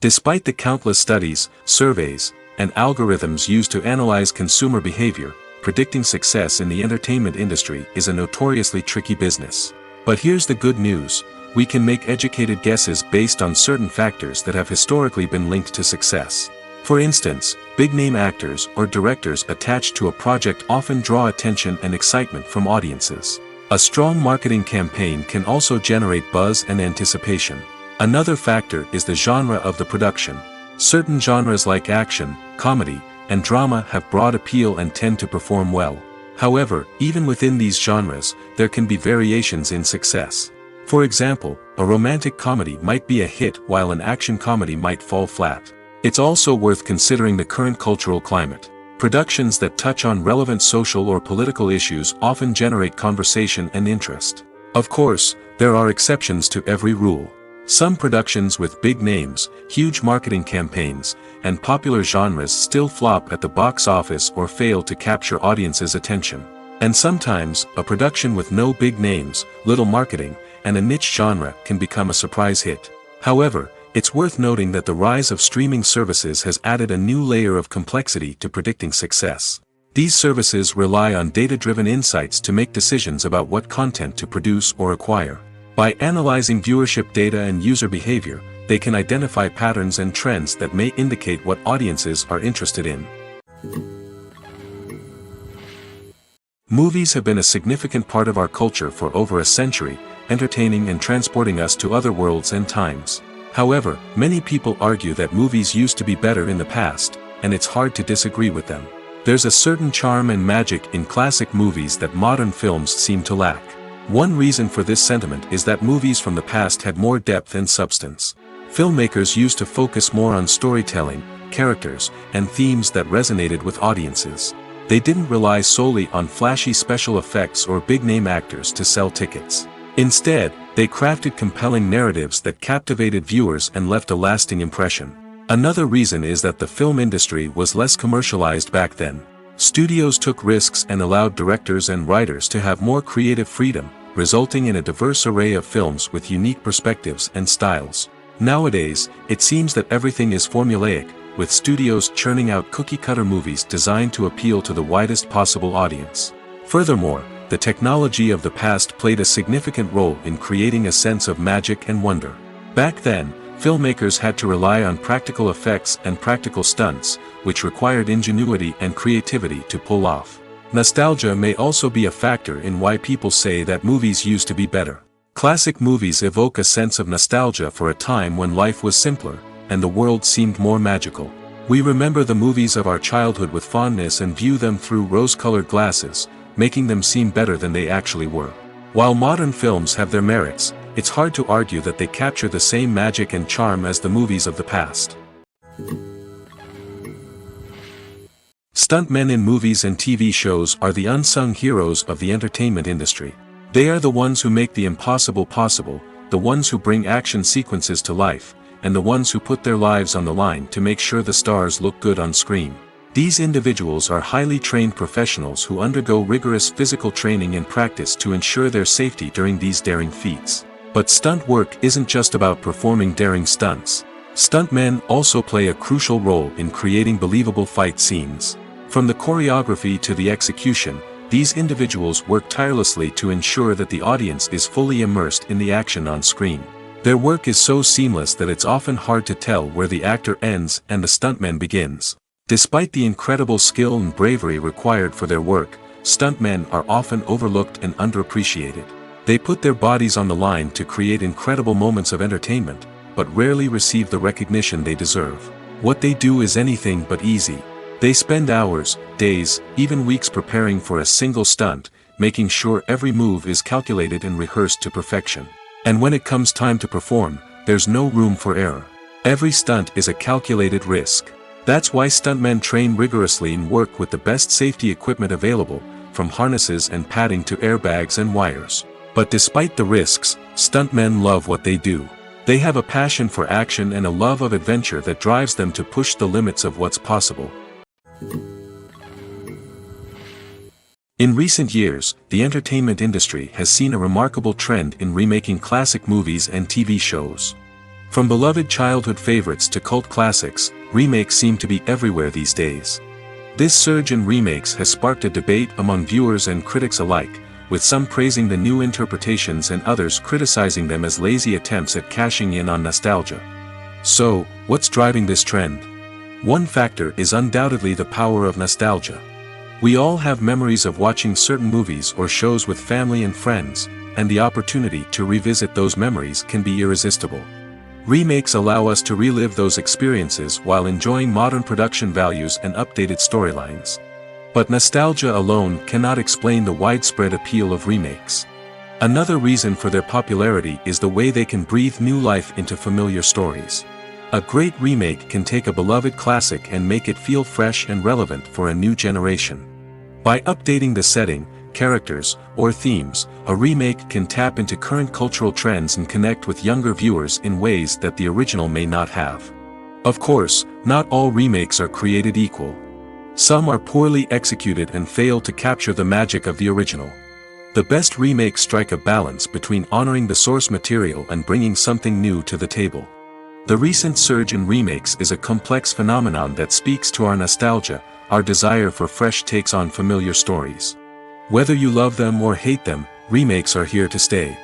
Despite the countless studies, surveys, and algorithms used to analyze consumer behavior, predicting success in the entertainment industry is a notoriously tricky business. But here's the good news: we can make educated guesses based on certain factors that have historically been linked to success. For instance, big-name actors or directors attached to a project often draw attention and excitement from audiences. A strong marketing campaign can also generate buzz and anticipation. Another factor is the genre of the production. Certain genres like action, comedy, and drama have broad appeal and tend to perform well. However, even within these genres, there can be variations in success. For example, a romantic comedy might be a hit while an action comedy might fall flat. It's also worth considering the current cultural climate. Productions that touch on relevant social or political issues often generate conversation and interest. Of course, there are exceptions to every rule. Some productions with big names, huge marketing campaigns, and popular genres still flop at the box office or fail to capture audiences' attention. And sometimes, a production with no big names, little marketing, and a niche genre can become a surprise hit. However, it's worth noting that the rise of streaming services has added a new layer of complexity to predicting success. These services rely on data-driven insights to make decisions about what content to produce or acquire. By analyzing viewership data and user behavior, they can identify patterns and trends that may indicate what audiences are interested in. Movies have been a significant part of our culture for over a century, entertaining and transporting us to other worlds and times. However, many people argue that movies used to be better in the past, and it's hard to disagree with them. There's a certain charm and magic in classic movies that modern films seem to lack. One reason for this sentiment is that movies from the past had more depth and substance. Filmmakers used to focus more on storytelling, characters, and themes that resonated with audiences. They didn't rely solely on flashy special effects or big-name actors to sell tickets. Instead, they crafted compelling narratives that captivated viewers and left a lasting impression. Another reason is that the film industry was less commercialized back then. Studios took risks and allowed directors and writers to have more creative freedom, resulting in a diverse array of films with unique perspectives and styles. Nowadays, it seems that everything is formulaic, with studios churning out cookie-cutter movies designed to appeal to the widest possible audience. Furthermore, the technology of the past played a significant role in creating a sense of magic and wonder. Back then, filmmakers had to rely on practical effects and practical stunts, which required ingenuity and creativity to pull off. Nostalgia may also be a factor in why people say that movies used to be better. Classic movies evoke a sense of nostalgia for a time when life was simpler, and the world seemed more magical. We remember the movies of our childhood with fondness and view them through rose-colored glasses, making them seem better than they actually were. While modern films have their merits, it's hard to argue that they capture the same magic and charm as the movies of the past. Stuntmen in movies and TV shows are the unsung heroes of the entertainment industry. They are the ones who make the impossible possible, the ones who bring action sequences to life, and the ones who put their lives on the line to make sure the stars look good on screen. These individuals are highly trained professionals who undergo rigorous physical training and practice to ensure their safety during these daring feats. But stunt work isn't just about performing daring stunts. Stuntmen also play a crucial role in creating believable fight scenes. From the choreography to the execution, these individuals work tirelessly to ensure that the audience is fully immersed in the action on screen. Their work is so seamless that it's often hard to tell where the actor ends and the stuntman begins. Despite the incredible skill and bravery required for their work, stuntmen are often overlooked and underappreciated. They put their bodies on the line to create incredible moments of entertainment, but rarely receive the recognition they deserve. What they do is anything but easy. They spend hours, days, even weeks preparing for a single stunt, making sure every move is calculated and rehearsed to perfection. And when it comes time to perform, there's no room for error. Every stunt is a calculated risk. That's why stuntmen train rigorously and work with the best safety equipment available, from harnesses and padding to airbags and wires. But despite the risks, stuntmen love what they do. They have a passion for action and a love of adventure that drives them to push the limits of what's possible. In recent years, the entertainment industry has seen a remarkable trend in remaking classic movies and TV shows. From beloved childhood favorites to cult classics, remakes seem to be everywhere these days. This surge in remakes has sparked a debate among viewers and critics alike, with some praising the new interpretations and others criticizing them as lazy attempts at cashing in on nostalgia. So, what's driving this trend? One factor is undoubtedly the power of nostalgia. We all have memories of watching certain movies or shows with family and friends, and the opportunity to revisit those memories can be irresistible. Remakes allow us to relive those experiences while enjoying modern production values and updated storylines. But nostalgia alone cannot explain the widespread appeal of remakes. Another reason for their popularity is the way they can breathe new life into familiar stories. A great remake can take a beloved classic and make it feel fresh and relevant for a new generation. By updating the setting, characters, or themes, a remake can tap into current cultural trends and connect with younger viewers in ways that the original may not have. Of course, not all remakes are created equal. Some are poorly executed and fail to capture the magic of the original. The best remakes strike a balance between honoring the source material and bringing something new to the table. The recent surge in remakes is a complex phenomenon that speaks to our nostalgia, our desire for fresh takes on familiar stories. Whether you love them or hate them, remakes are here to stay.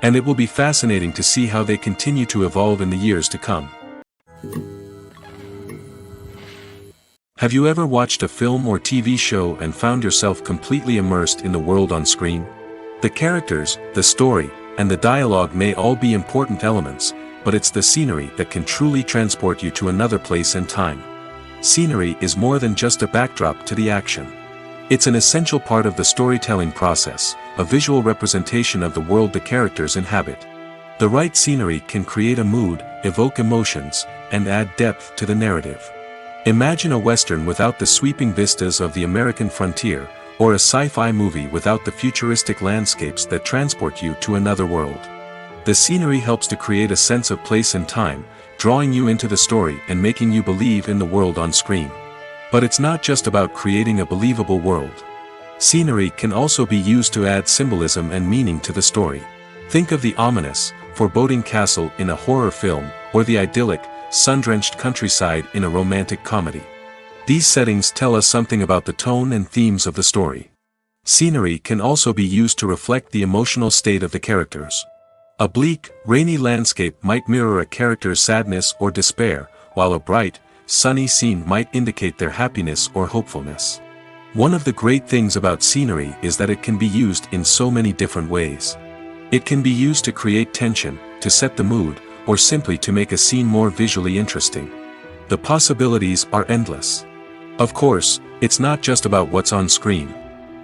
And it will be fascinating to see how they continue to evolve in the years to come. Have you ever watched a film or TV show and found yourself completely immersed in the world on screen? The characters, the story, and the dialogue may all be important elements, but it's the scenery that can truly transport you to another place and time. Scenery is more than just a backdrop to the action. It's an essential part of the storytelling process, a visual representation of the world the characters inhabit. The right scenery can create a mood, evoke emotions, and add depth to the narrative. Imagine a Western without the sweeping vistas of the American frontier, or a sci-fi movie without the futuristic landscapes that transport you to another world. The scenery helps to create a sense of place and time, drawing you into the story and making you believe in the world on screen. But it's not just about creating a believable world. Scenery can also be used to add symbolism and meaning to the story. Think of the ominous, foreboding castle in a horror film, or the idyllic, sun-drenched countryside in a romantic comedy. These settings tell us something about the tone and themes of the story. Scenery can also be used to reflect the emotional state of the characters. A bleak, rainy landscape might mirror a character's sadness or despair, while a bright, sunny scene might indicate their happiness or hopefulness. One of the great things about scenery is that it can be used in so many different ways. It can be used to create tension, to set the mood, or simply to make a scene more visually interesting. The possibilities are endless. Of course, it's not just about what's on screen.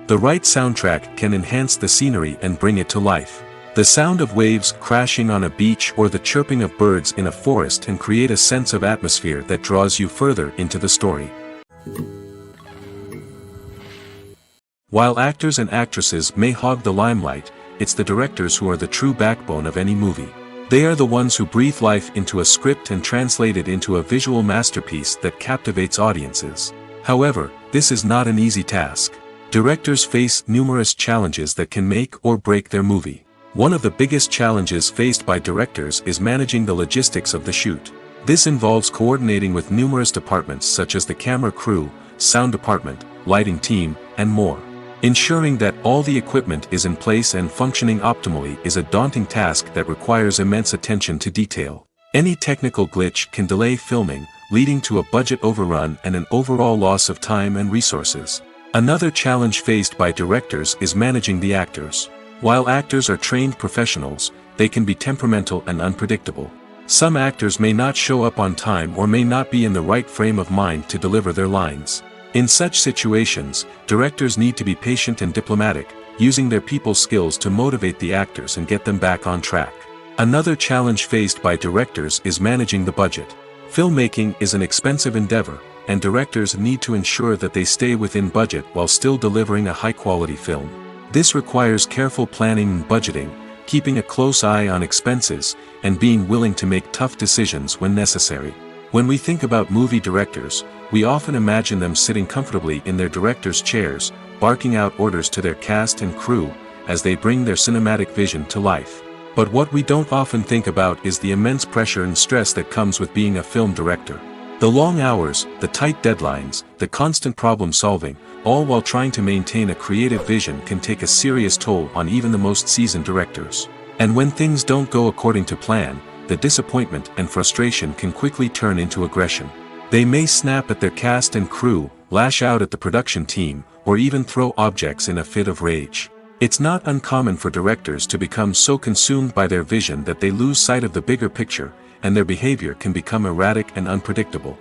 The right soundtrack can enhance the scenery and bring it to life. The sound of waves crashing on a beach or the chirping of birds in a forest can create a sense of atmosphere that draws you further into the story. While actors and actresses may hog the limelight, it's the directors who are the true backbone of any movie. They are the ones who breathe life into a script and translate it into a visual masterpiece that captivates audiences. However, this is not an easy task. Directors face numerous challenges that can make or break their movie. One of the biggest challenges faced by directors is managing the logistics of the shoot. This involves coordinating with numerous departments such as the camera crew, sound department, lighting team, and more. Ensuring that all the equipment is in place and functioning optimally is a daunting task that requires immense attention to detail. Any technical glitch can delay filming, leading to a budget overrun and an overall loss of time and resources. Another challenge faced by directors is managing the actors. While actors are trained professionals, they can be temperamental and unpredictable. Some actors may not show up on time or may not be in the right frame of mind to deliver their lines. In such situations, directors need to be patient and diplomatic, using their people skills to motivate the actors and get them back on track. Another challenge faced by directors is managing the budget. Filmmaking is an expensive endeavor, and directors need to ensure that they stay within budget while still delivering a high-quality film. This requires careful planning and budgeting, keeping a close eye on expenses, and being willing to make tough decisions when necessary. When we think about movie directors, we often imagine them sitting comfortably in their director's chairs, barking out orders to their cast and crew, as they bring their cinematic vision to life. But what we don't often think about is the immense pressure and stress that comes with being a film director. The long hours, the tight deadlines, the constant problem solving, all while trying to maintain a creative vision can take a serious toll on even the most seasoned directors. And when things don't go according to plan, the disappointment and frustration can quickly turn into aggression. They may snap at their cast and crew, lash out at the production team, or even throw objects in a fit of rage. It's not uncommon for directors to become so consumed by their vision that they lose sight of the bigger picture, and their behavior can become erratic and unpredictable.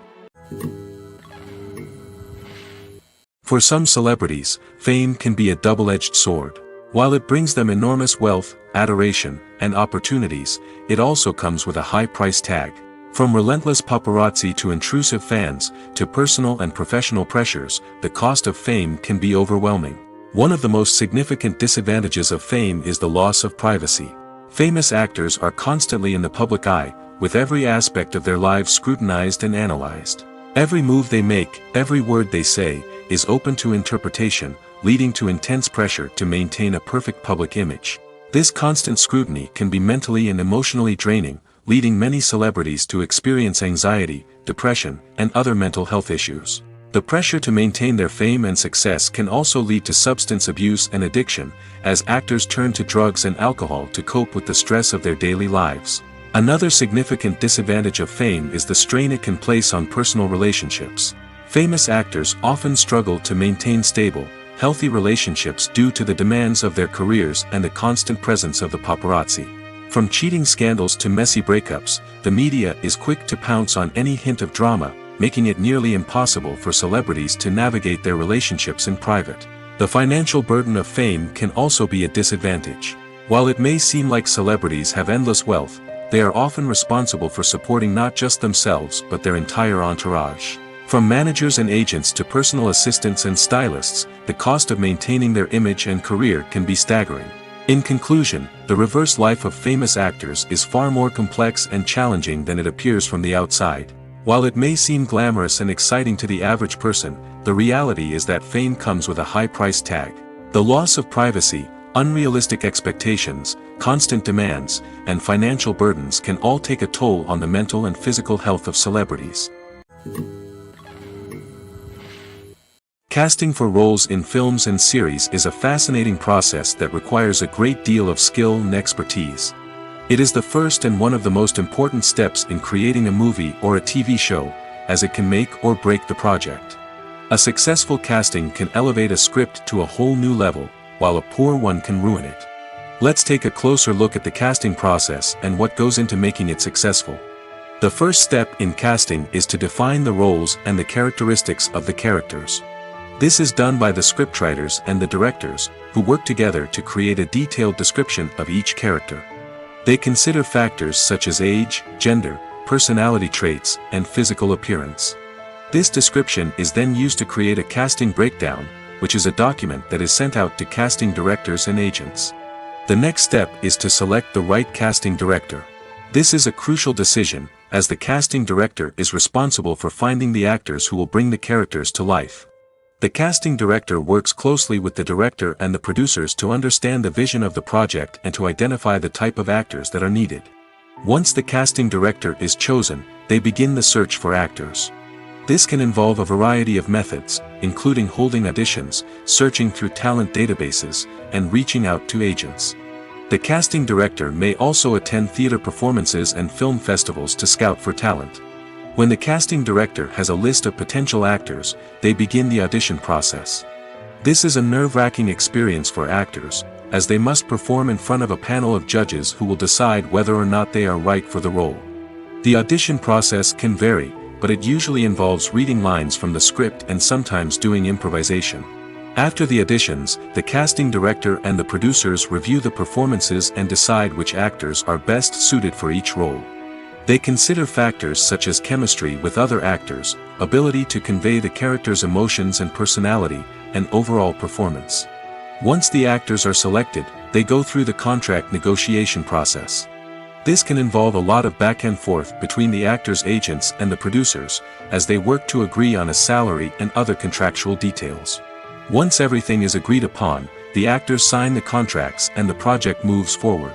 For some celebrities, fame can be a double-edged sword. While it brings them enormous wealth, adoration, and opportunities, it also comes with a high price tag. From relentless paparazzi to intrusive fans, to personal and professional pressures, the cost of fame can be overwhelming. One of the most significant disadvantages of fame is the loss of privacy. Famous actors are constantly in the public eye, with every aspect of their lives scrutinized and analyzed. Every move they make, every word they say, is open to interpretation, leading to intense pressure to maintain a perfect public image. This constant scrutiny can be mentally and emotionally draining, leading many celebrities to experience anxiety, depression, and other mental health issues. The pressure to maintain their fame and success can also lead to substance abuse and addiction, as actors turn to drugs and alcohol to cope with the stress of their daily lives. Another significant disadvantage of fame is the strain it can place on personal relationships. Famous actors often struggle to maintain stable, healthy relationships due to the demands of their careers and the constant presence of the paparazzi. From cheating scandals to messy breakups, the media is quick to pounce on any hint of drama, making it nearly impossible for celebrities to navigate their relationships in private. The financial burden of fame can also be a disadvantage. While it may seem like celebrities have endless wealth, they are often responsible for supporting not just themselves but their entire entourage. From managers and agents to personal assistants and stylists, the cost of maintaining their image and career can be staggering. In conclusion, the reverse life of famous actors is far more complex and challenging than it appears from the outside. While it may seem glamorous and exciting to the average person, the reality is that fame comes with a high price tag. The loss of privacy, unrealistic expectations, constant demands, and financial burdens can all take a toll on the mental and physical health of celebrities. Casting for roles in films and series is a fascinating process that requires a great deal of skill and expertise. It is the first and one of the most important steps in creating a movie or a TV show, as it can make or break the project. A successful casting can elevate a script to a whole new level, while a poor one can ruin it. Let's take a closer look at the casting process and what goes into making it successful. The first step in casting is to define the roles and the characteristics of the characters. This is done by the scriptwriters and the directors, who work together to create a detailed description of each character. They consider factors such as age, gender, personality traits, and physical appearance. This description is then used to create a casting breakdown, which is a document that is sent out to casting directors and agents. The next step is to select the right casting director. This is a crucial decision, as the casting director is responsible for finding the actors who will bring the characters to life. The casting director works closely with the director and the producers to understand the vision of the project and to identify the type of actors that are needed. Once the casting director is chosen, they begin the search for actors. This can involve a variety of methods, including holding auditions, searching through talent databases, and reaching out to agents. The casting director may also attend theater performances and film festivals to scout for talent. When the casting director has a list of potential actors, they begin the audition process. This is a nerve-wracking experience for actors, as they must perform in front of a panel of judges who will decide whether or not they are right for the role. The audition process can vary, but it usually involves reading lines from the script and sometimes doing improvisation. After the auditions, the casting director and the producers review the performances and decide which actors are best suited for each role. They consider factors such as chemistry with other actors, ability to convey the character's emotions and personality, and overall performance. Once the actors are selected, they go through the contract negotiation process. This can involve a lot of back and forth between the actors' agents and the producers, as they work to agree on a salary and other contractual details. Once everything is agreed upon, the actors sign the contracts and the project moves forward.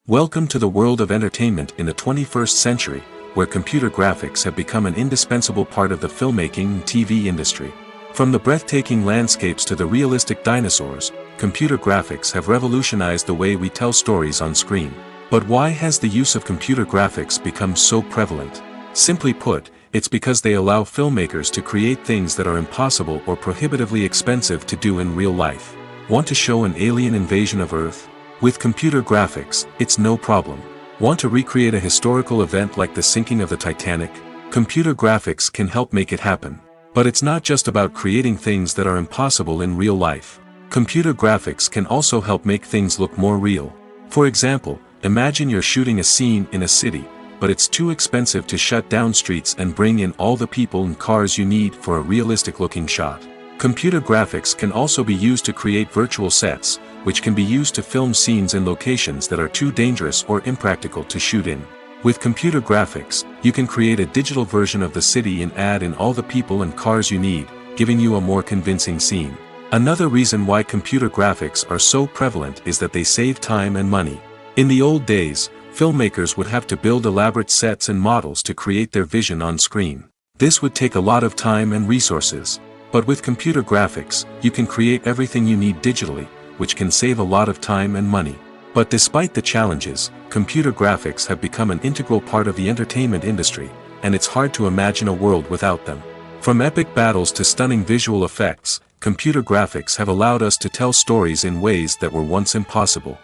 Welcome to the world of entertainment in the 21st century, where computer graphics have become an indispensable part of the filmmaking and TV industry. From the breathtaking landscapes to the realistic dinosaurs, computer graphics have revolutionized the way we tell stories on screen. But why has the use of computer graphics become so prevalent? Simply put, it's because they allow filmmakers to create things that are impossible or prohibitively expensive to do in real life. Want to show an alien invasion of Earth? With computer graphics, it's no problem. Want to recreate a historical event like the sinking of the Titanic? Computer graphics can help make it happen. But it's not just about creating things that are impossible in real life. Computer graphics can also help make things look more real. For example, imagine you're shooting a scene in a city, but it's too expensive to shut down streets and bring in all the people and cars you need for a realistic-looking shot. Computer graphics can also be used to create virtual sets, which can be used to film scenes in locations that are too dangerous or impractical to shoot in. With computer graphics, you can create a digital version of the city and add in all the people and cars you need, giving you a more convincing scene. Another reason why computer graphics are so prevalent is that they save time and money. In the old days, filmmakers would have to build elaborate sets and models to create their vision on screen. This would take a lot of time and resources. But with computer graphics, you can create everything you need digitally, which can save a lot of time and money. But despite the challenges, computer graphics have become an integral part of the entertainment industry, and it's hard to imagine a world without them. From epic battles to stunning visual effects, computer graphics have allowed us to tell stories in ways that were once impossible.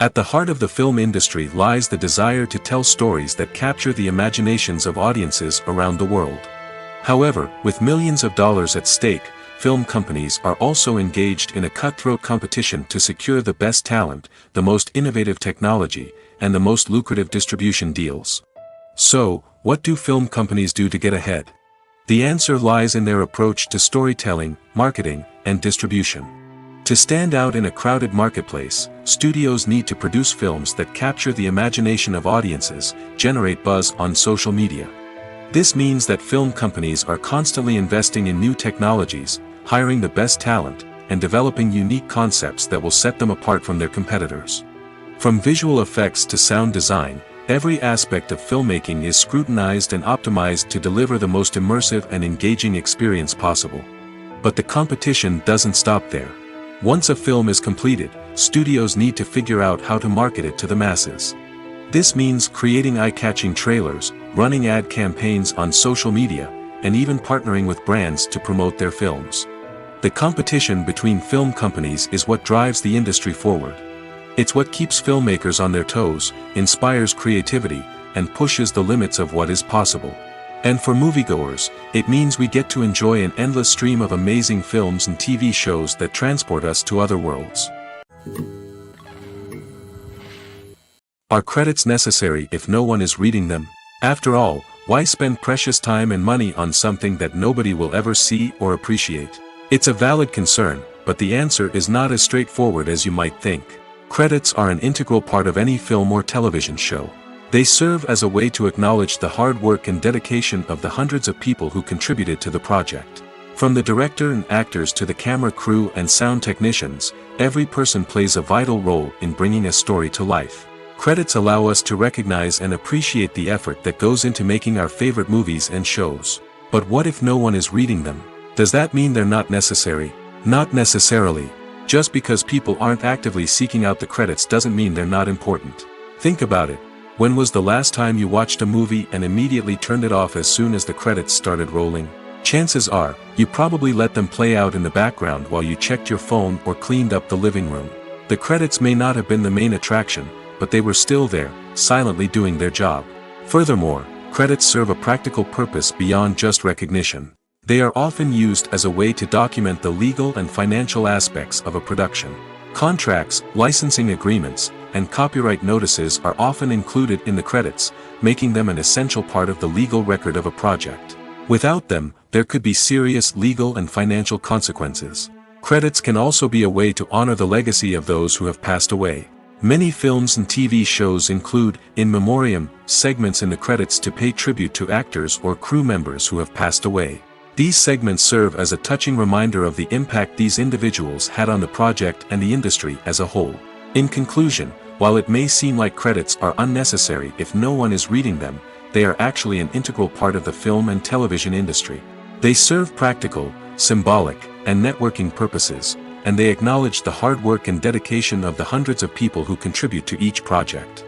At the heart of the film industry lies the desire to tell stories that capture the imaginations of audiences around the world. However, with millions of dollars at stake, film companies are also engaged in a cutthroat competition to secure the best talent, the most innovative technology, and the most lucrative distribution deals. So, what do film companies do to get ahead? The answer lies in their approach to storytelling, marketing, and distribution. To stand out in a crowded marketplace, studios need to produce films that capture the imagination of audiences, generate buzz on social media. This means that film companies are constantly investing in new technologies, hiring the best talent, and developing unique concepts that will set them apart from their competitors. From visual effects to sound design, every aspect of filmmaking is scrutinized and optimized to deliver the most immersive and engaging experience possible. But the competition doesn't stop there. Once a film is completed, studios need to figure out how to market it to the masses. This means creating eye-catching trailers, running ad campaigns on social media, and even partnering with brands to promote their films. The competition between film companies is what drives the industry forward. It's what keeps filmmakers on their toes, inspires creativity, and pushes the limits of what is possible. And for moviegoers, it means we get to enjoy an endless stream of amazing films and TV shows that transport us to other worlds. Are credits necessary if no one is reading them? After all, why spend precious time and money on something that nobody will ever see or appreciate? It's a valid concern, but the answer is not as straightforward as you might think. Credits are an integral part of any film or television show. They serve as a way to acknowledge the hard work and dedication of the hundreds of people who contributed to the project. From the director and actors to the camera crew and sound technicians, every person plays a vital role in bringing a story to life. Credits allow us to recognize and appreciate the effort that goes into making our favorite movies and shows. But what if no one is reading them? Does that mean they're not necessary? Not necessarily. Just because people aren't actively seeking out the credits doesn't mean they're not important. Think about it. When was the last time you watched a movie and immediately turned it off as soon as the credits started rolling? Chances are, you probably let them play out in the background while you checked your phone or cleaned up the living room. The credits may not have been the main attraction, but they were still there, silently doing their job. Furthermore, credits serve a practical purpose beyond just recognition. They are often used as a way to document the legal and financial aspects of a production. Contracts, licensing agreements, and copyright notices are often included in the credits, making them an essential part of the legal record of a project. Without them, there could be serious legal and financial consequences. Credits can also be a way to honor the legacy of those who have passed away. Many films and TV shows include, in memoriam, segments in the credits to pay tribute to actors or crew members who have passed away. These segments serve as a touching reminder of the impact these individuals had on the project and the industry as a whole. In conclusion, while it may seem like credits are unnecessary if no one is reading them, they are actually an integral part of the film and television industry. They serve practical, symbolic, and networking purposes, and they acknowledge the hard work and dedication of the hundreds of people who contribute to each project.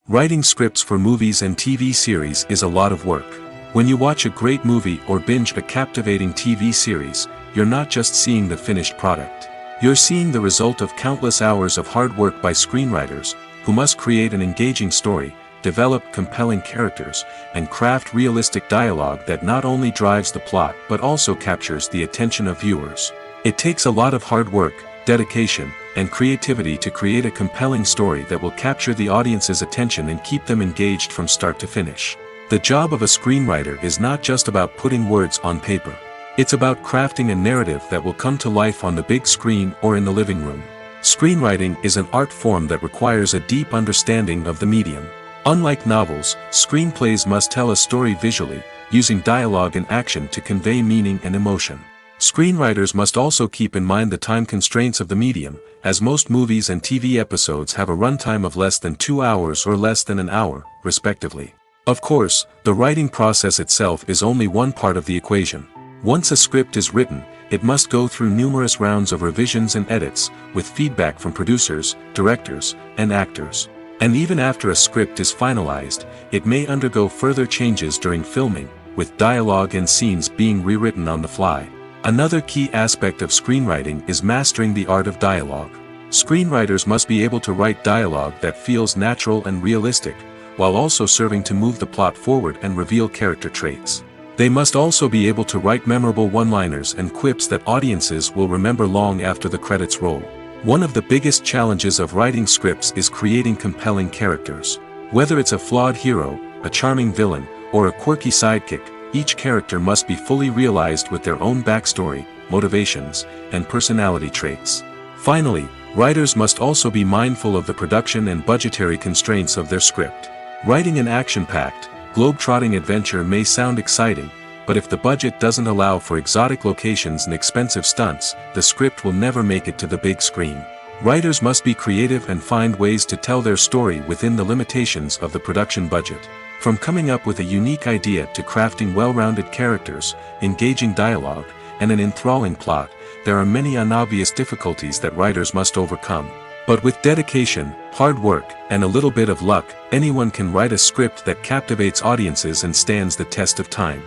Writing scripts for movies and TV series is a lot of work. When you watch a great movie or binge a captivating TV series, you're not just seeing the finished product. You're seeing the result of countless hours of hard work by screenwriters, who must create an engaging story, develop compelling characters, and craft realistic dialogue that not only drives the plot but also captures the attention of viewers. It takes a lot of hard work, dedication, and creativity to create a compelling story that will capture the audience's attention and keep them engaged from start to finish. The job of a screenwriter is not just about putting words on paper. It's about crafting a narrative that will come to life on the big screen or in the living room. Screenwriting is an art form that requires a deep understanding of the medium. Unlike novels, screenplays must tell a story visually, using dialogue and action to convey meaning and emotion. Screenwriters must also keep in mind the time constraints of the medium, as most movies and TV episodes have a runtime of less than 2 hours or less than an hour, respectively. Of course, the writing process itself is only one part of the equation. Once a script is written, it must go through numerous rounds of revisions and edits, with feedback from producers, directors, and actors. And even after a script is finalized, it may undergo further changes during filming, with dialogue and scenes being rewritten on the fly. Another key aspect of screenwriting is mastering the art of dialogue. Screenwriters must be able to write dialogue that feels natural and realistic, while also serving to move the plot forward and reveal character traits. They must also be able to write memorable one-liners and quips that audiences will remember long after the credits roll. One of the biggest challenges of writing scripts is creating compelling characters. Whether it's a flawed hero, a charming villain, or a quirky sidekick, each character must be fully realized with their own backstory, motivations, and personality traits. Finally, writers must also be mindful of the production and budgetary constraints of their script. Writing an action-packed, globe-trotting adventure may sound exciting, but if the budget doesn't allow for exotic locations and expensive stunts, the script will never make it to the big screen. Writers must be creative and find ways to tell their story within the limitations of the production budget. From coming up with a unique idea to crafting well-rounded characters, engaging dialogue, and an enthralling plot, there are many unobvious difficulties that writers must overcome. But with dedication, hard work, and a little bit of luck, anyone can write a script that captivates audiences and stands the test of time.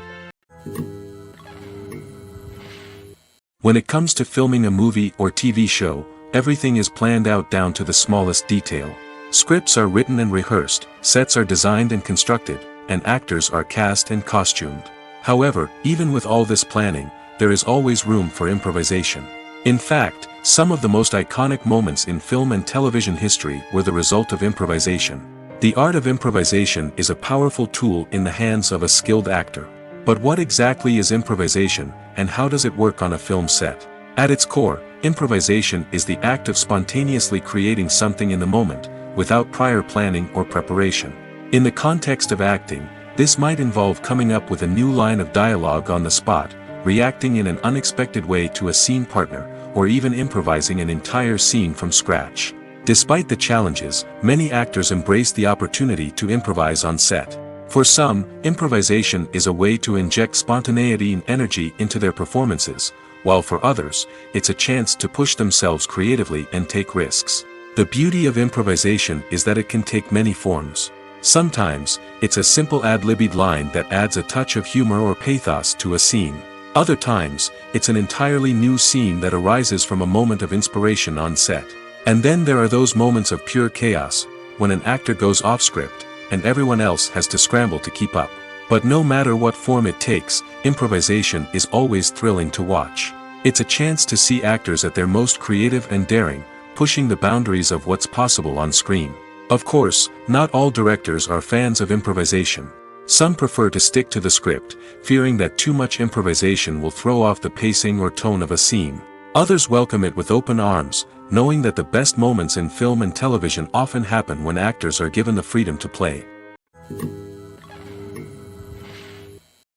When it comes to filming a movie or TV show, everything is planned out down to the smallest detail. Scripts are written and rehearsed, sets are designed and constructed, and actors are cast and costumed. However, even with all this planning, there is always room for improvisation. In fact, some of the most iconic moments in film and television history were the result of improvisation. The art of improvisation is a powerful tool in the hands of a skilled actor. But what exactly is improvisation, and how does it work on a film set? At its core, improvisation is the act of spontaneously creating something in the moment, without prior planning or preparation. In the context of acting, this might involve coming up with a new line of dialogue on the spot, reacting in an unexpected way to a scene partner, or even improvising an entire scene from scratch. Despite the challenges, many actors embrace the opportunity to improvise on set. For some, improvisation is a way to inject spontaneity and energy into their performances, while for others, it's a chance to push themselves creatively and take risks. The beauty of improvisation is that it can take many forms. Sometimes, it's a simple ad-libbed line that adds a touch of humor or pathos to a scene. Other times, it's an entirely new scene that arises from a moment of inspiration on set. And then there are those moments of pure chaos, when an actor goes off script, and everyone else has to scramble to keep up. But no matter what form it takes, improvisation is always thrilling to watch. It's a chance to see actors at their most creative and daring, pushing the boundaries of what's possible on screen. Of course, not all directors are fans of improvisation. Some prefer to stick to the script, fearing that too much improvisation will throw off the pacing or tone of a scene. Others welcome it with open arms, knowing that the best moments in film and television often happen when actors are given the freedom to play.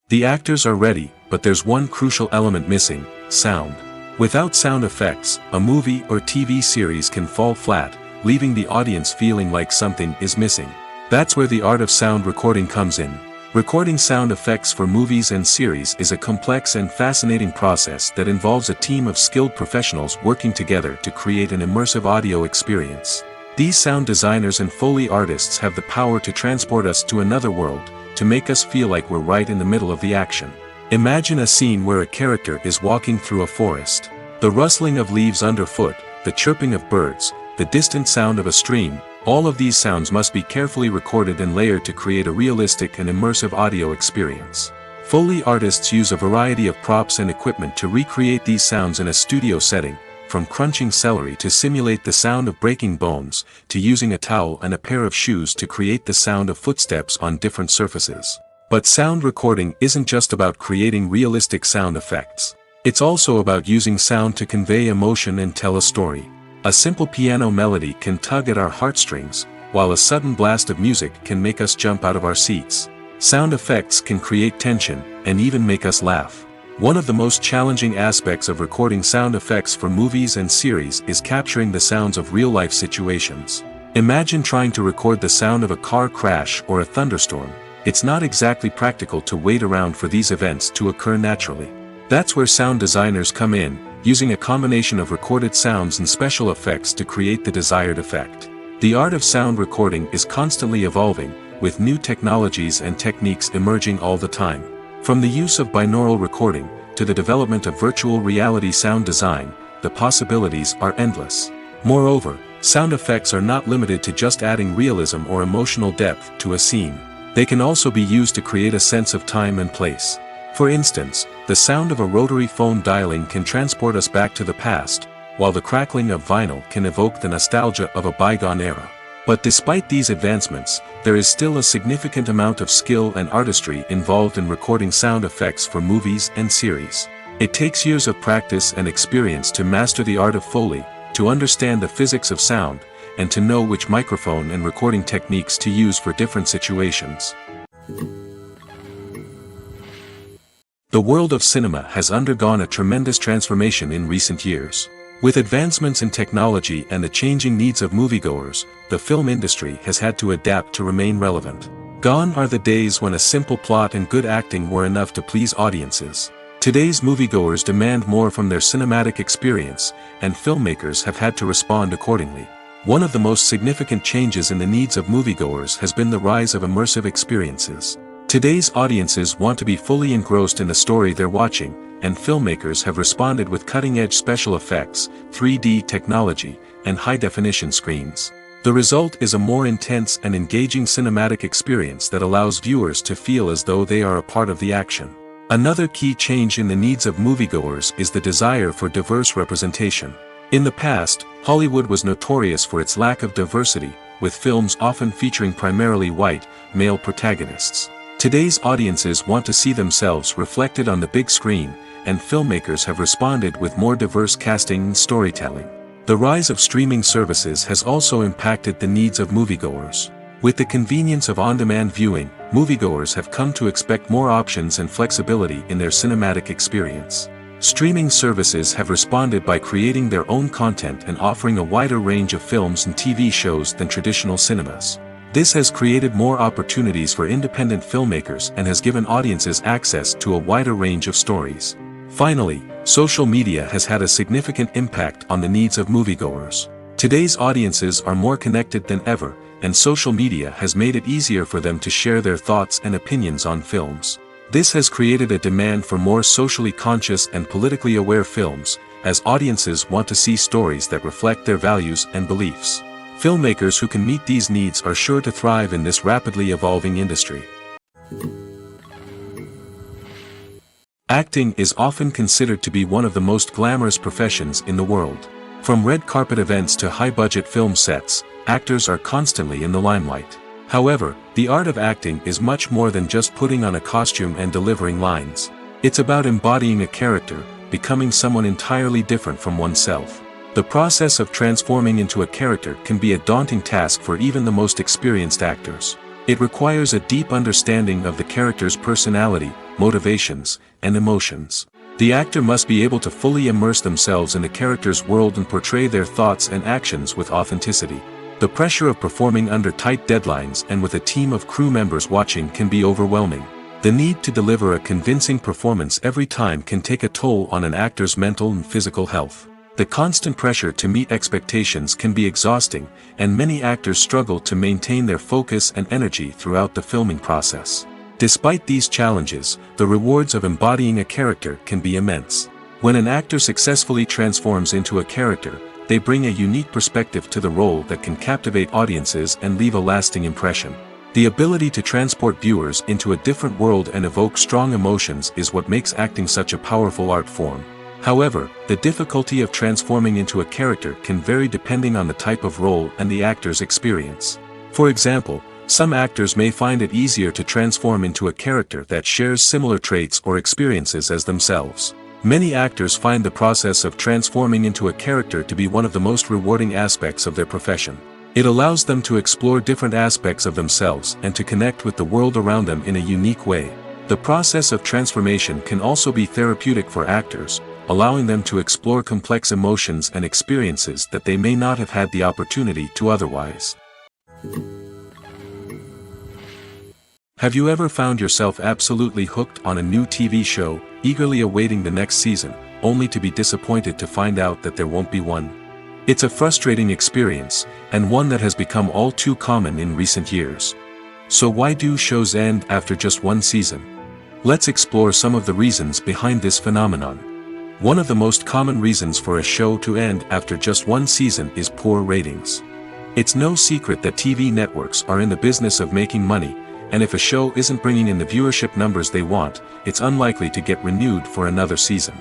The actors are ready, but there's one crucial element missing: sound. Without sound effects, a movie or TV series can fall flat, leaving the audience feeling like something is missing. That's where the art of sound recording comes in. Recording sound effects for movies and series is a complex and fascinating process that involves a team of skilled professionals working together to create an immersive audio experience. These sound designers and Foley artists have the power to transport us to another world, to make us feel like we're right in the middle of the action. Imagine a scene where a character is walking through a forest. The rustling of leaves underfoot, the chirping of birds, the distant sound of a stream, all of these sounds must be carefully recorded and layered to create a realistic and immersive audio experience. Foley artists use a variety of props and equipment to recreate these sounds in a studio setting, from crunching celery to simulate the sound of breaking bones, to using a towel and a pair of shoes to create the sound of footsteps on different surfaces. But sound recording isn't just about creating realistic sound effects. It's also about using sound to convey emotion and tell a story. A simple piano melody can tug at our heartstrings, while a sudden blast of music can make us jump out of our seats. Sound effects can create tension, and even make us laugh. One of the most challenging aspects of recording sound effects for movies and series is capturing the sounds of real-life situations. Imagine trying to record the sound of a car crash or a thunderstorm. It's not exactly practical to wait around for these events to occur naturally. That's where sound designers come in, using a combination of recorded sounds and special effects to create the desired effect. The art of sound recording is constantly evolving, with new technologies and techniques emerging all the time. From the use of binaural recording, to the development of virtual reality sound design, the possibilities are endless. Moreover, sound effects are not limited to just adding realism or emotional depth to a scene. They can also be used to create a sense of time and place. For instance, the sound of a rotary phone dialing can transport us back to the past, while the crackling of vinyl can evoke the nostalgia of a bygone era. But despite these advancements, there is still a significant amount of skill and artistry involved in recording sound effects for movies and series. It takes years of practice and experience to master the art of Foley, to understand the physics of sound, and to know which microphone and recording techniques to use for different situations. The world of cinema has undergone a tremendous transformation in recent years. With advancements in technology and the changing needs of moviegoers, the film industry has had to adapt to remain relevant. Gone are the days when a simple plot and good acting were enough to please audiences. Today's moviegoers demand more from their cinematic experience, and filmmakers have had to respond accordingly. One of the most significant changes in the needs of moviegoers has been the rise of immersive experiences. Today's audiences want to be fully engrossed in the story they're watching, and filmmakers have responded with cutting-edge special effects, 3D technology, and high-definition screens. The result is a more intense and engaging cinematic experience that allows viewers to feel as though they are a part of the action. Another key change in the needs of moviegoers is the desire for diverse representation. In the past, Hollywood was notorious for its lack of diversity, with films often featuring primarily white, male protagonists. Today's audiences want to see themselves reflected on the big screen, and filmmakers have responded with more diverse casting and storytelling. The rise of streaming services has also impacted the needs of moviegoers. With the convenience of on-demand viewing, moviegoers have come to expect more options and flexibility in their cinematic experience. Streaming services have responded by creating their own content and offering a wider range of films and TV shows than traditional cinemas. This has created more opportunities for independent filmmakers and has given audiences access to a wider range of stories. Finally, social media has had a significant impact on the needs of moviegoers. Today's audiences are more connected than ever, and social media has made it easier for them to share their thoughts and opinions on films. This has created a demand for more socially conscious and politically aware films, as audiences want to see stories that reflect their values and beliefs. Filmmakers who can meet these needs are sure to thrive in this rapidly evolving industry. Acting is often considered to be one of the most glamorous professions in the world. From red carpet events to high-budget film sets, actors are constantly in the limelight. However, the art of acting is much more than just putting on a costume and delivering lines. It's about embodying a character, becoming someone entirely different from oneself. The process of transforming into a character can be a daunting task for even the most experienced actors. It requires a deep understanding of the character's personality, motivations, and emotions. The actor must be able to fully immerse themselves in the character's world and portray their thoughts and actions with authenticity. The pressure of performing under tight deadlines and with a team of crew members watching can be overwhelming. The need to deliver a convincing performance every time can take a toll on an actor's mental and physical health. The constant pressure to meet expectations can be exhausting, and many actors struggle to maintain their focus and energy throughout the filming process. Despite these challenges, the rewards of embodying a character can be immense. When an actor successfully transforms into a character, they bring a unique perspective to the role that can captivate audiences and leave a lasting impression. The ability to transport viewers into a different world and evoke strong emotions is what makes acting such a powerful art form. However, the difficulty of transforming into a character can vary depending on the type of role and the actor's experience. For example, some actors may find it easier to transform into a character that shares similar traits or experiences as themselves. Many actors find the process of transforming into a character to be one of the most rewarding aspects of their profession. It allows them to explore different aspects of themselves and to connect with the world around them in a unique way. The process of transformation can also be therapeutic for actors, allowing them to explore complex emotions and experiences that they may not have had the opportunity to otherwise. Have you ever found yourself absolutely hooked on a new TV show, eagerly awaiting the next season, only to be disappointed to find out that there won't be one? It's a frustrating experience, and one that has become all too common in recent years. So why do shows end after just one season? Let's explore some of the reasons behind this phenomenon. One of the most common reasons for a show to end after just one season is poor ratings. It's no secret that TV networks are in the business of making money, and if a show isn't bringing in the viewership numbers they want, it's unlikely to get renewed for another season.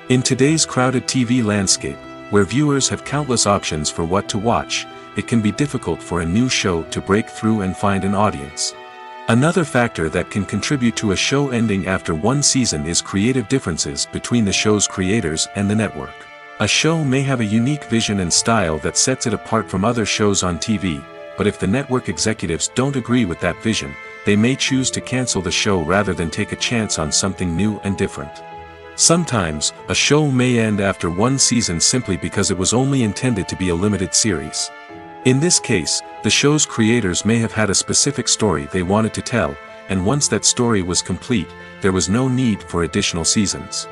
In today's crowded TV landscape, where viewers have countless options for what to watch, it can be difficult for a new show to break through and find an audience. Another factor that can contribute to a show ending after one season is creative differences between the show's creators and the network. A show may have a unique vision and style that sets it apart from other shows on TV, but if the network executives don't agree with that vision, they may choose to cancel the show rather than take a chance on something new and different. Sometimes, a show may end after one season simply because it was only intended to be a limited series. In this case, the show's creators may have had a specific story they wanted to tell, and once that story was complete, there was no need for additional seasons.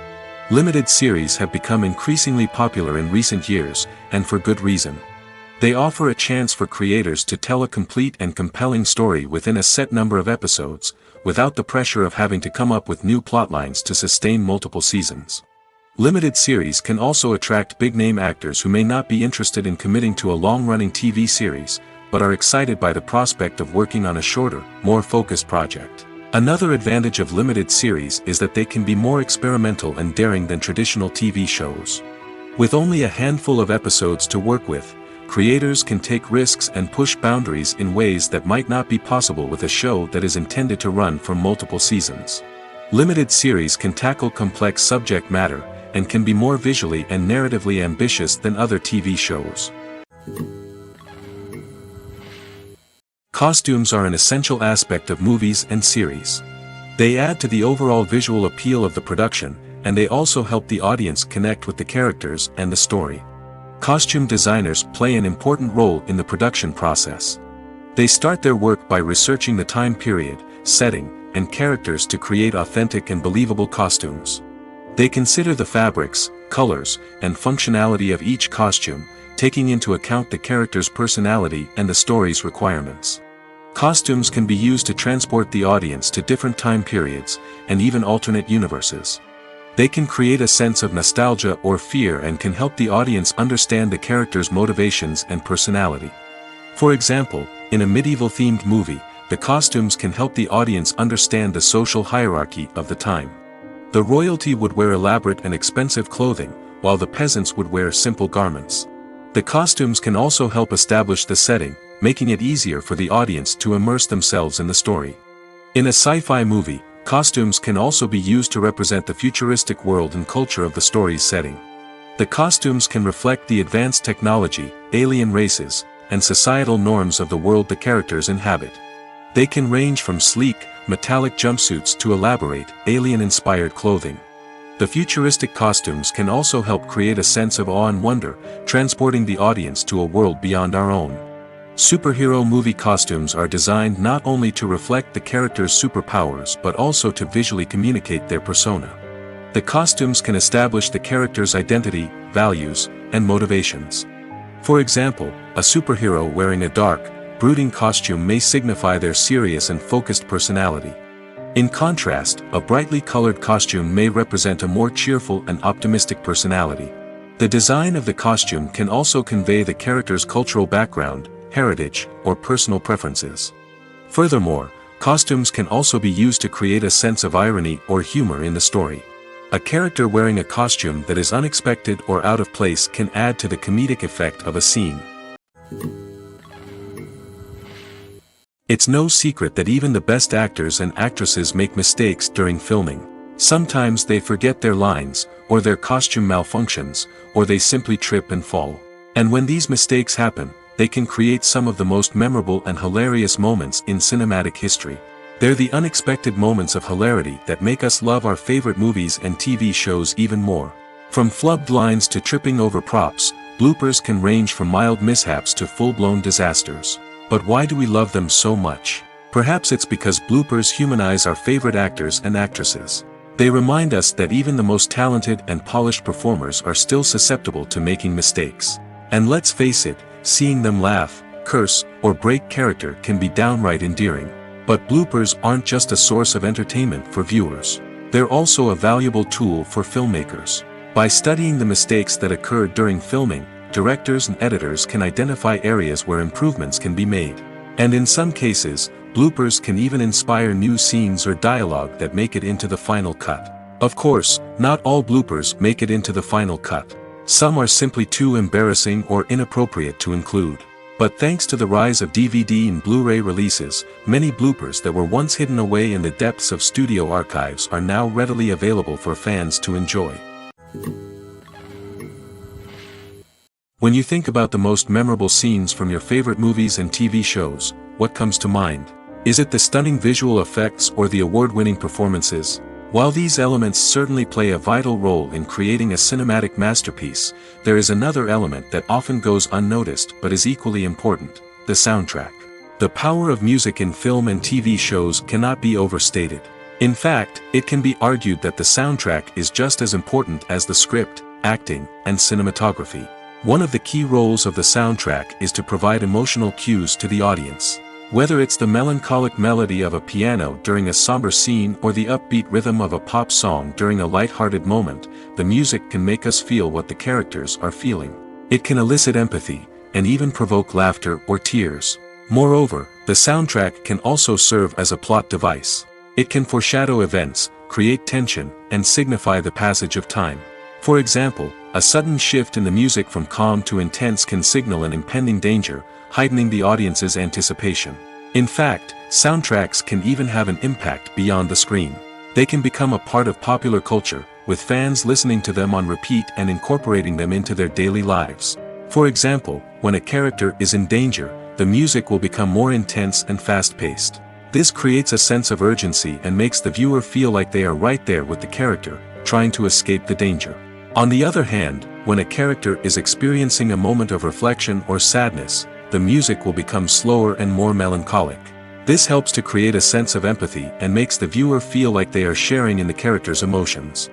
Limited series have become increasingly popular in recent years, and for good reason. They offer a chance for creators to tell a complete and compelling story within a set number of episodes, without the pressure of having to come up with new plotlines to sustain multiple seasons. Limited series can also attract big-name actors who may not be interested in committing to a long-running TV series, but are excited by the prospect of working on a shorter, more focused project. Another advantage of limited series is that they can be more experimental and daring than traditional TV shows. With only a handful of episodes to work with, creators can take risks and push boundaries in ways that might not be possible with a show that is intended to run for multiple seasons. Limited series can tackle complex subject matter, and can be more visually and narratively ambitious than other TV shows. Costumes are an essential aspect of movies and series. They add to the overall visual appeal of the production, and they also help the audience connect with the characters and the story. Costume designers play an important role in the production process. They start their work by researching the time period, setting, and characters to create authentic and believable costumes. They consider the fabrics, colors, and functionality of each costume, taking into account the character's personality and the story's requirements. Costumes can be used to transport the audience to different time periods, and even alternate universes. They can create a sense of nostalgia or fear and can help the audience understand the character's motivations and personality. For example, in a medieval-themed movie, the costumes can help the audience understand the social hierarchy of the time. The royalty would wear elaborate and expensive clothing, while the peasants would wear simple garments. The costumes can also help establish the setting, making it easier for the audience to immerse themselves in the story. In a sci-fi movie, costumes can also be used to represent the futuristic world and culture of the story's setting. The costumes can reflect the advanced technology, alien races, and societal norms of the world the characters inhabit. They can range from sleek, metallic jumpsuits to elaborate, alien-inspired clothing. The futuristic costumes can also help create a sense of awe and wonder, transporting the audience to a world beyond our own. Superhero movie costumes are designed not only to reflect the character's superpowers but also to visually communicate their persona. The costumes can establish the character's identity, values, and motivations. For example, a superhero wearing a dark, brooding costume may signify their serious and focused personality. In contrast, a brightly colored costume may represent a more cheerful and optimistic personality. The design of the costume can also convey the character's cultural background, heritage, or personal preferences. Furthermore, costumes can also be used to create a sense of irony or humor in the story. A character wearing a costume that is unexpected or out of place can add to the comedic effect of a scene. It's no secret that even the best actors and actresses make mistakes during filming. Sometimes they forget their lines, or their costume malfunctions, or they simply trip and fall. And when these mistakes happen, they can create some of the most memorable and hilarious moments in cinematic history. They're the unexpected moments of hilarity that make us love our favorite movies and TV shows even more. From flubbed lines to tripping over props, bloopers can range from mild mishaps to full-blown disasters. But why do we love them so much? Perhaps it's because bloopers humanize our favorite actors and actresses. They remind us that even the most talented and polished performers are still susceptible to making mistakes. And let's face it, seeing them laugh, curse, or break character can be downright endearing. But bloopers aren't just a source of entertainment for viewers. They're also a valuable tool for filmmakers. By studying the mistakes that occurred during filming, directors and editors can identify areas where improvements can be made. And in some cases, bloopers can even inspire new scenes or dialogue that make it into the final cut. Of course, not all bloopers make it into the final cut. Some are simply too embarrassing or inappropriate to include. But thanks to the rise of DVD and Blu-ray releases, many bloopers that were once hidden away in the depths of studio archives are now readily available for fans to enjoy. When you think about the most memorable scenes from your favorite movies and TV shows, what comes to mind? Is it the stunning visual effects or the award-winning performances? While these elements certainly play a vital role in creating a cinematic masterpiece, there is another element that often goes unnoticed but is equally important: the soundtrack. The power of music in film and TV shows cannot be overstated. In fact, it can be argued that the soundtrack is just as important as the script, acting, and cinematography. One of the key roles of the soundtrack is to provide emotional cues to the audience. Whether it's the melancholic melody of a piano during a somber scene or the upbeat rhythm of a pop song during a light-hearted moment, the music can make us feel what the characters are feeling. It can elicit empathy, and even provoke laughter or tears. Moreover, the soundtrack can also serve as a plot device. It can foreshadow events, create tension, and signify the passage of time. For example, a sudden shift in the music from calm to intense can signal an impending danger, heightening the audience's anticipation. In fact, soundtracks can even have an impact beyond the screen. They can become a part of popular culture, with fans listening to them on repeat and incorporating them into their daily lives. For example, when a character is in danger, the music will become more intense and fast-paced. This creates a sense of urgency and makes the viewer feel like they are right there with the character, trying to escape the danger. On the other hand, when a character is experiencing a moment of reflection or sadness, the music will become slower and more melancholic. This helps to create a sense of empathy and makes the viewer feel like they are sharing in the character's emotions.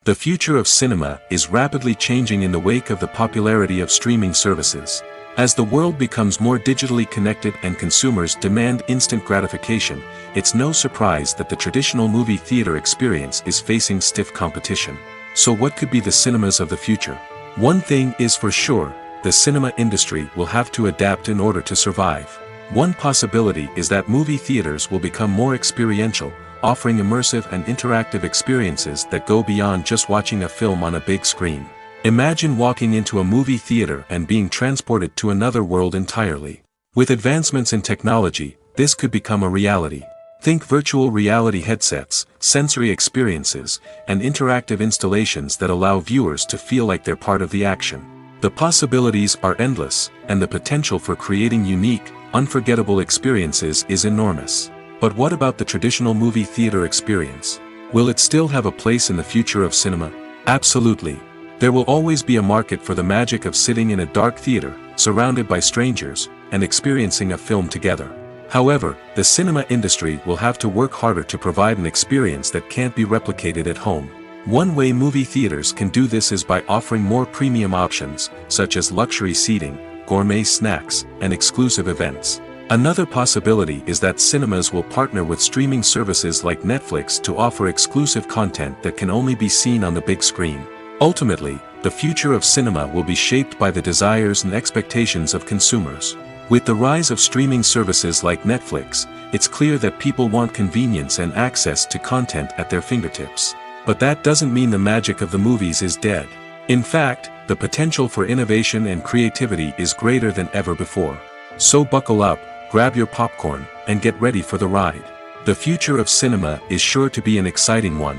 The future of cinema is rapidly changing in the wake of the popularity of streaming services. As the world becomes more digitally connected and consumers demand instant gratification, it's no surprise that the traditional movie theater experience is facing stiff competition. So what could be the cinemas of the future? One thing is for sure, the cinema industry will have to adapt in order to survive. One possibility is that movie theaters will become more experiential, offering immersive and interactive experiences that go beyond just watching a film on a big screen. Imagine walking into a movie theater and being transported to another world entirely. With advancements in technology, this could become a reality. Think virtual reality headsets, sensory experiences, and interactive installations that allow viewers to feel like they're part of the action. The possibilities are endless, and the potential for creating unique, unforgettable experiences is enormous. But what about the traditional movie theater experience? Will it still have a place in the future of cinema? Absolutely. There will always be a market for the magic of sitting in a dark theater, surrounded by strangers, and experiencing a film together. However, the cinema industry will have to work harder to provide an experience that can't be replicated at home. One way movie theaters can do this is by offering more premium options, such as luxury seating, gourmet snacks, and exclusive events. Another possibility is that cinemas will partner with streaming services like Netflix to offer exclusive content that can only be seen on the big screen. Ultimately, the future of cinema will be shaped by the desires and expectations of consumers. With the rise of streaming services like Netflix, it's clear that people want convenience and access to content at their fingertips. But that doesn't mean the magic of the movies is dead. In fact, the potential for innovation and creativity is greater than ever before. So buckle up, grab your popcorn, and get ready for the ride. The future of cinema is sure to be an exciting one.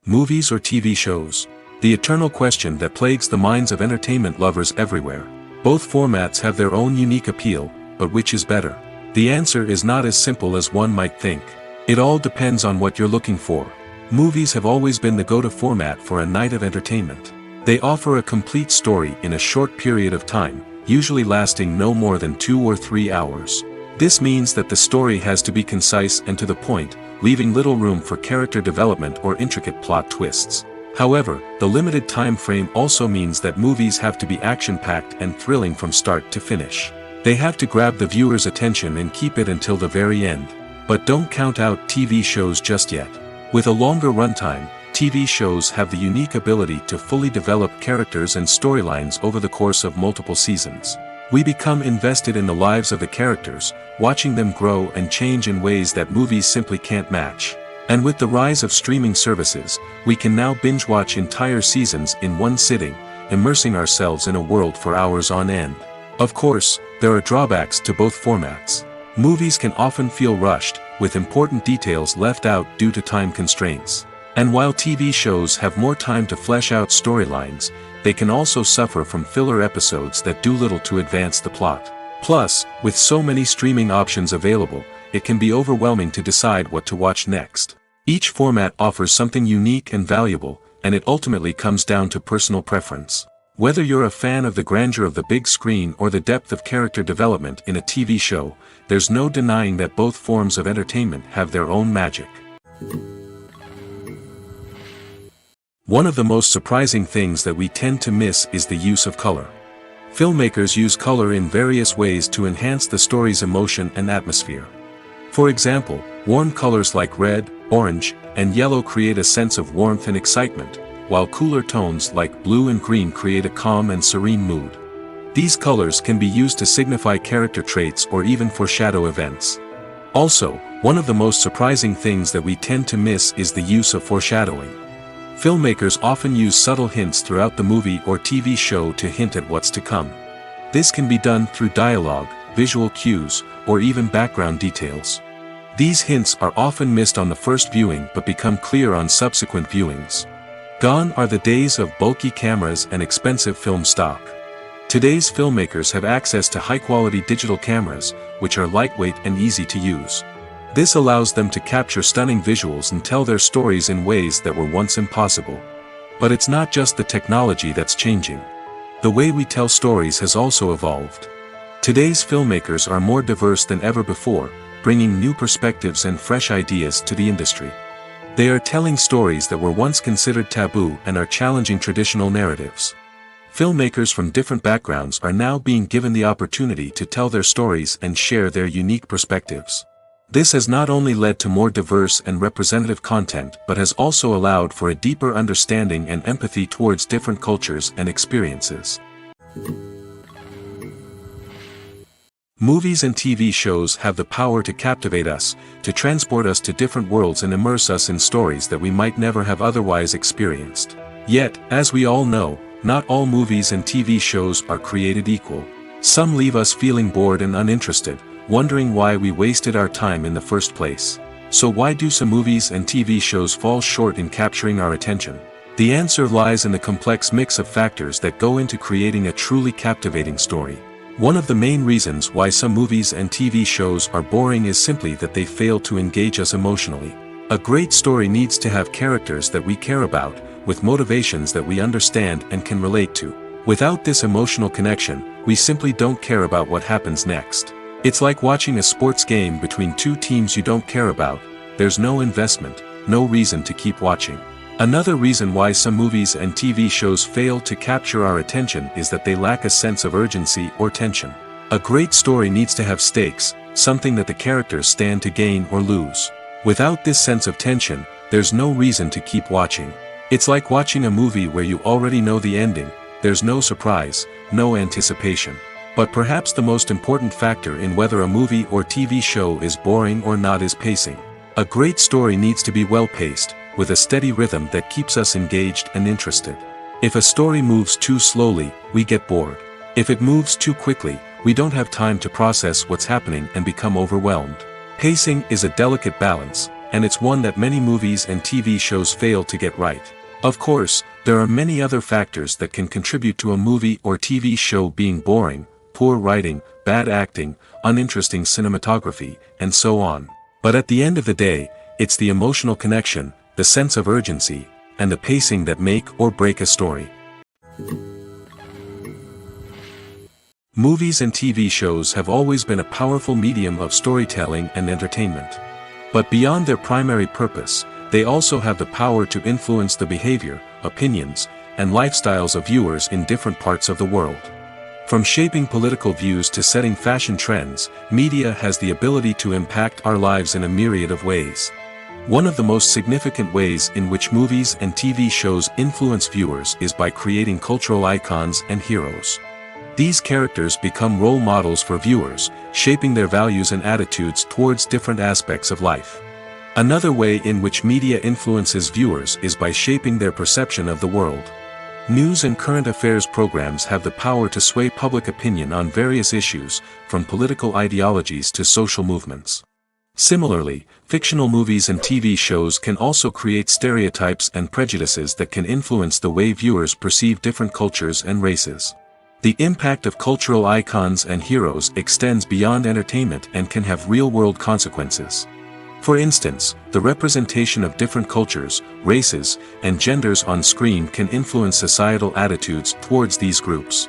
Movies or TV shows? The eternal question that plagues the minds of entertainment lovers everywhere. Both formats have their own unique appeal, but which is better? The answer is not as simple as one might think. It all depends on what you're looking for. Movies have always been the go-to format for a night of entertainment. They offer a complete story in a short period of time, usually lasting no more than 2 or 3 hours. This means that the story has to be concise and to the point, leaving little room for character development or intricate plot twists. However, the limited time frame also means that movies have to be action-packed and thrilling from start to finish. They have to grab the viewer's attention and keep it until the very end. But don't count out TV shows just yet. With a longer runtime, TV shows have the unique ability to fully develop characters and storylines over the course of multiple seasons. We become invested in the lives of the characters, watching them grow and change in ways that movies simply can't match. And with the rise of streaming services, we can now binge-watch entire seasons in one sitting, immersing ourselves in a world for hours on end. Of course, there are drawbacks to both formats. Movies can often feel rushed, with important details left out due to time constraints. And while TV shows have more time to flesh out storylines, they can also suffer from filler episodes that do little to advance the plot. Plus, with so many streaming options available, it can be overwhelming to decide what to watch next. Each format offers something unique and valuable, and it ultimately comes down to personal preference. Whether you're a fan of the grandeur of the big screen or the depth of character development in a TV show, there's no denying that both forms of entertainment have their own magic. One of the most surprising things that we tend to miss is the use of color. Filmmakers use color in various ways to enhance the story's emotion and atmosphere. For example, warm colors like red, orange, and yellow create a sense of warmth and excitement, while cooler tones like blue and green create a calm and serene mood. These colors can be used to signify character traits or even foreshadow events. Also, one of the most surprising things that we tend to miss is the use of foreshadowing. Filmmakers often use subtle hints throughout the movie or TV show to hint at what's to come. This can be done through dialogue, visual cues, or even background details. These hints are often missed on the first viewing but become clear on subsequent viewings. Gone are the days of bulky cameras and expensive film stock. Today's filmmakers have access to high-quality digital cameras, which are lightweight and easy to use. This allows them to capture stunning visuals and tell their stories in ways that were once impossible. But it's not just the technology that's changing. The way we tell stories has also evolved. Today's filmmakers are more diverse than ever before, bringing new perspectives and fresh ideas to the industry. They are telling stories that were once considered taboo and are challenging traditional narratives. Filmmakers from different backgrounds are now being given the opportunity to tell their stories and share their unique perspectives. This has not only led to more diverse and representative content but has also allowed for a deeper understanding and empathy towards different cultures and experiences. Movies and TV shows have the power to captivate us, to transport us to different worlds and immerse us in stories that we might never have otherwise experienced. Yet, as we all know, not all movies and TV shows are created equal. Some leave us feeling bored and uninterested, wondering why we wasted our time in the first place. So why do some movies and TV shows fall short in capturing our attention? The answer lies in the complex mix of factors that go into creating a truly captivating story. One of the main reasons why some movies and TV shows are boring is simply that they fail to engage us emotionally. A great story needs to have characters that we care about, with motivations that we understand and can relate to. Without this emotional connection, we simply don't care about what happens next. It's like watching a sports game between two teams you don't care about. There's no investment, no reason to keep watching. Another reason why some movies and TV shows fail to capture our attention is that they lack a sense of urgency or tension. A great story needs to have stakes, something that the characters stand to gain or lose. Without this sense of tension, there's no reason to keep watching. It's like watching a movie where you already know the ending. There's no surprise, no anticipation. But perhaps the most important factor in whether a movie or TV show is boring or not is pacing. A great story needs to be well-paced, with a steady rhythm that keeps us engaged and interested. If a story moves too slowly, we get bored. If it moves too quickly, we don't have time to process what's happening and become overwhelmed. Pacing is a delicate balance, and it's one that many movies and TV shows fail to get right. Of course, there are many other factors that can contribute to a movie or TV show being boring: poor writing, bad acting, uninteresting cinematography, and so on. But at the end of the day, it's the emotional connection, the sense of urgency, and the pacing that make or break a story. Movies and TV shows have always been a powerful medium of storytelling and entertainment. But beyond their primary purpose, they also have the power to influence the behavior, opinions, and lifestyles of viewers in different parts of the world. From shaping political views to setting fashion trends, media has the ability to impact our lives in a myriad of ways. One of the most significant ways in which movies and TV shows influence viewers is by creating cultural icons and heroes. These characters become role models for viewers, shaping their values and attitudes towards different aspects of life. Another way in which media influences viewers is by shaping their perception of the world. News and current affairs programs have the power to sway public opinion on various issues, from political ideologies to social movements. Similarly, fictional movies and TV shows can also create stereotypes and prejudices that can influence the way viewers perceive different cultures and races. The impact of cultural icons and heroes extends beyond entertainment and can have real-world consequences. For instance, the representation of different cultures, races, and genders on screen can influence societal attitudes towards these groups.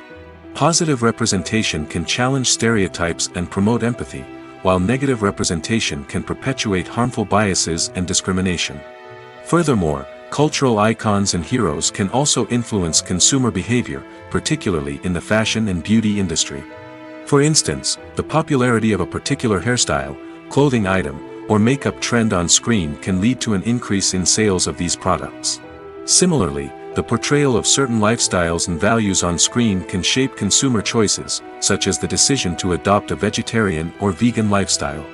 Positive representation can challenge stereotypes and promote empathy, while negative representation can perpetuate harmful biases and discrimination. Furthermore, Cultural icons and heroes can also influence consumer behavior, particularly in the fashion and beauty industry. For instance, the popularity of a particular hairstyle, clothing item, or makeup trend on screen can lead to an increase in sales of these products. Similarly, the portrayal of certain lifestyles and values on screen can shape consumer choices, such as the decision to adopt a vegetarian or vegan lifestyle.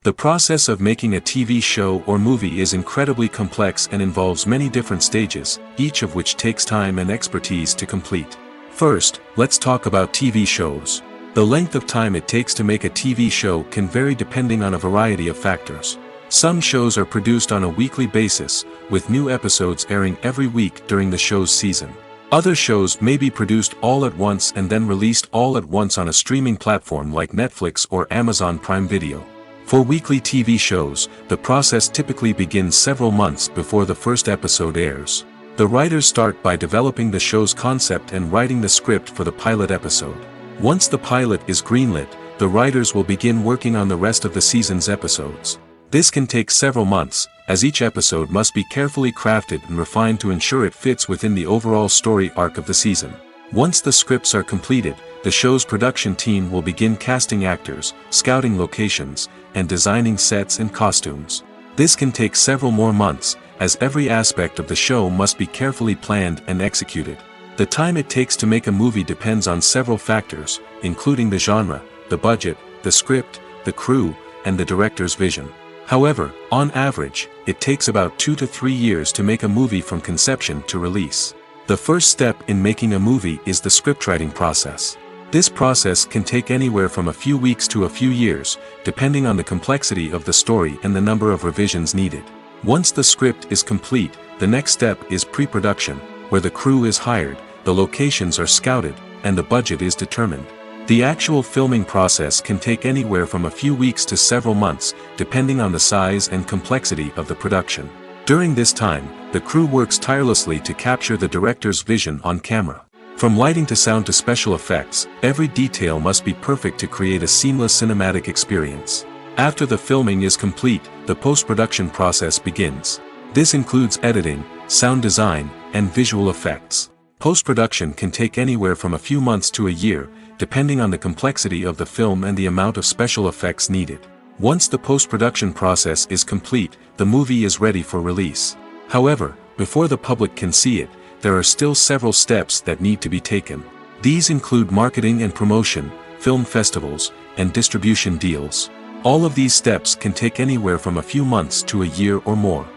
The process of making a TV show or movie is incredibly complex and involves many different stages, each of which takes time and expertise to complete. First, let's talk about TV shows. The length of time it takes to make a TV show can vary depending on a variety of factors. Some shows are produced on a weekly basis, with new episodes airing every week during the show's season. Other shows may be produced all at once and then released all at once on a streaming platform like Netflix or Amazon Prime Video. For weekly TV shows, the process typically begins several months before the first episode airs. The writers start by developing the show's concept and writing the script for the pilot episode. Once the pilot is greenlit, the writers will begin working on the rest of the season's episodes. This can take several months, as each episode must be carefully crafted and refined to ensure it fits within the overall story arc of the season. Once the scripts are completed, the show's production team will begin casting actors, scouting locations, and designing sets and costumes. This can take several more months, as every aspect of the show must be carefully planned and executed. The time it takes to make a movie depends on several factors, including the genre, the budget, the script, the crew, and the director's vision. However, on average, it takes about 2 to 3 years to make a movie from conception to release. The first step in making a movie is the scriptwriting process. This process can take anywhere from a few weeks to a few years, depending on the complexity of the story and the number of revisions needed. Once the script is complete, the next step is pre-production, where the crew is hired, the locations are scouted, and the budget is determined. The actual filming process can take anywhere from a few weeks to several months, depending on the size and complexity of the production. During this time, the crew works tirelessly to capture the director's vision on camera. From lighting to sound to special effects, every detail must be perfect to create a seamless cinematic experience. After the filming is complete, the post-production process begins. This includes editing, sound design, and visual effects. Post-production can take anywhere from a few months to a year, depending on the complexity of the film and the amount of special effects needed. Once the post-production process is complete, the movie is ready for release. However, before the public can see it, there are still several steps that need to be taken. These include marketing and promotion, film festivals, and distribution deals. All of these steps can take anywhere from a few months to a year or more.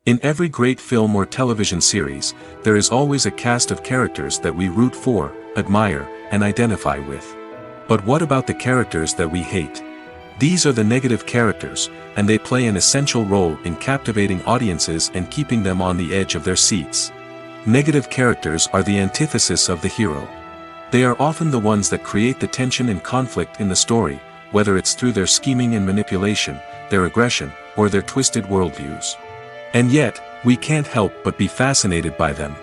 In every great film or television series, there is always a cast of characters that we root for, admire, and identify with. But what about the characters that we hate? These are the negative characters, and they play an essential role in captivating audiences and keeping them on the edge of their seats. Negative characters are the antithesis of the hero. They are often the ones that create the tension and conflict in the story, whether it's through their scheming and manipulation, their aggression, or their twisted worldviews. And yet, we can't help but be fascinated by them.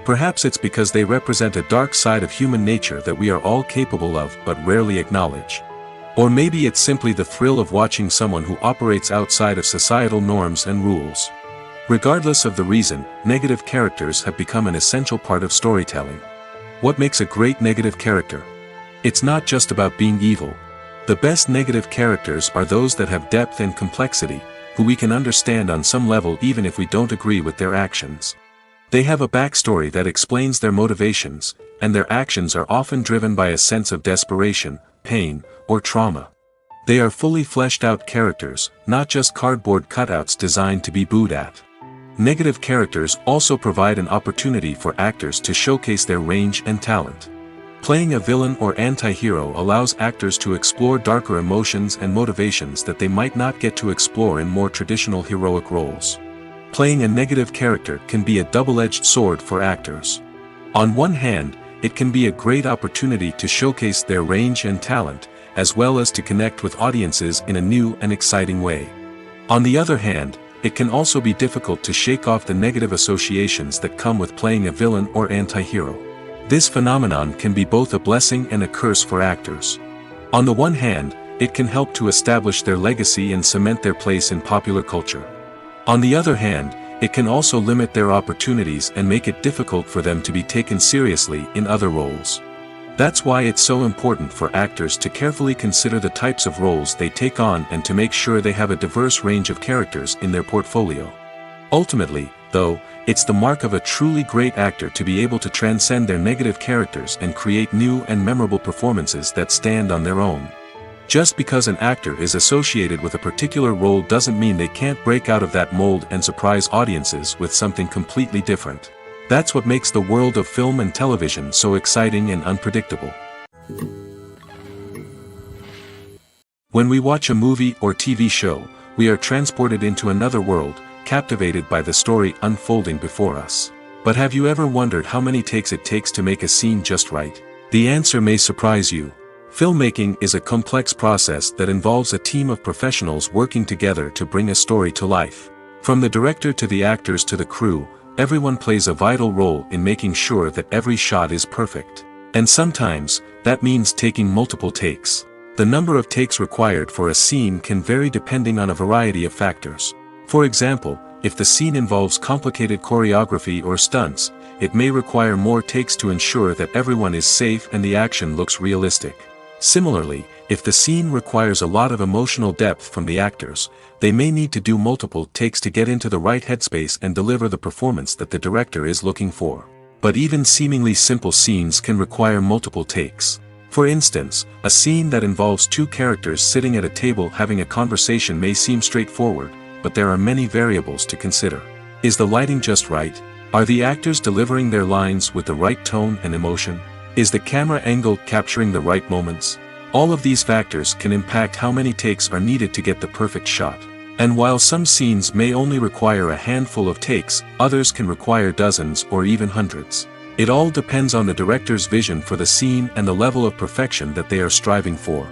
Perhaps it's because they represent a dark side of human nature that we are all capable of but rarely acknowledge. Or maybe it's simply the thrill of watching someone who operates outside of societal norms and rules. Regardless of the reason, negative characters have become an essential part of storytelling. What makes a great negative character? It's not just about being evil. The best negative characters are those that have depth and complexity, who we can understand on some level even if we don't agree with their actions. They have a backstory that explains their motivations, and their actions are often driven by a sense of desperation, pain, or trauma. They are fully fleshed out characters, not just cardboard cutouts designed to be booed at. Negative characters also provide an opportunity for actors to showcase their range and talent. Playing a villain or anti-hero allows actors to explore darker emotions and motivations that they might not get to explore in more traditional heroic roles. Playing a negative character can be a double-edged sword for actors. On one hand, it can be a great opportunity to showcase their range and talent, as well as to connect with audiences in a new and exciting way. On the other hand, it can also be difficult to shake off the negative associations that come with playing a villain or anti-hero. This phenomenon can be both a blessing and a curse for actors. On the one hand, it can help to establish their legacy and cement their place in popular culture. On the other hand, it can also limit their opportunities and make it difficult for them to be taken seriously in other roles. That's why it's so important for actors to carefully consider the types of roles they take on and to make sure they have a diverse range of characters in their portfolio. Ultimately, though, it's the mark of a truly great actor to be able to transcend their negative characters and create new and memorable performances that stand on their own. Just because an actor is associated with a particular role doesn't mean they can't break out of that mold and surprise audiences with something completely different. That's what makes the world of film and television so exciting and unpredictable. When we watch a movie or TV show, we are transported into another world, captivated by the story unfolding before us. But have you ever wondered how many takes it takes to make a scene just right? The answer may surprise you. Filmmaking is a complex process that involves a team of professionals working together to bring a story to life. From the director to the actors to the crew, everyone plays a vital role in making sure that every shot is perfect. And sometimes, that means taking multiple takes. The number of takes required for a scene can vary depending on a variety of factors. For example, if the scene involves complicated choreography or stunts, it may require more takes to ensure that everyone is safe and the action looks realistic. Similarly, if the scene requires a lot of emotional depth from the actors, they may need to do multiple takes to get into the right headspace and deliver the performance that the director is looking for. But even seemingly simple scenes can require multiple takes. For instance, a scene that involves two characters sitting at a table having a conversation may seem straightforward, but there are many variables to consider. Is the lighting just right? Are the actors delivering their lines with the right tone and emotion? Is the camera angle capturing the right moments? All of these factors can impact how many takes are needed to get the perfect shot. And while some scenes may only require a handful of takes, others can require dozens or even hundreds. It all depends on the director's vision for the scene and the level of perfection that they are striving for.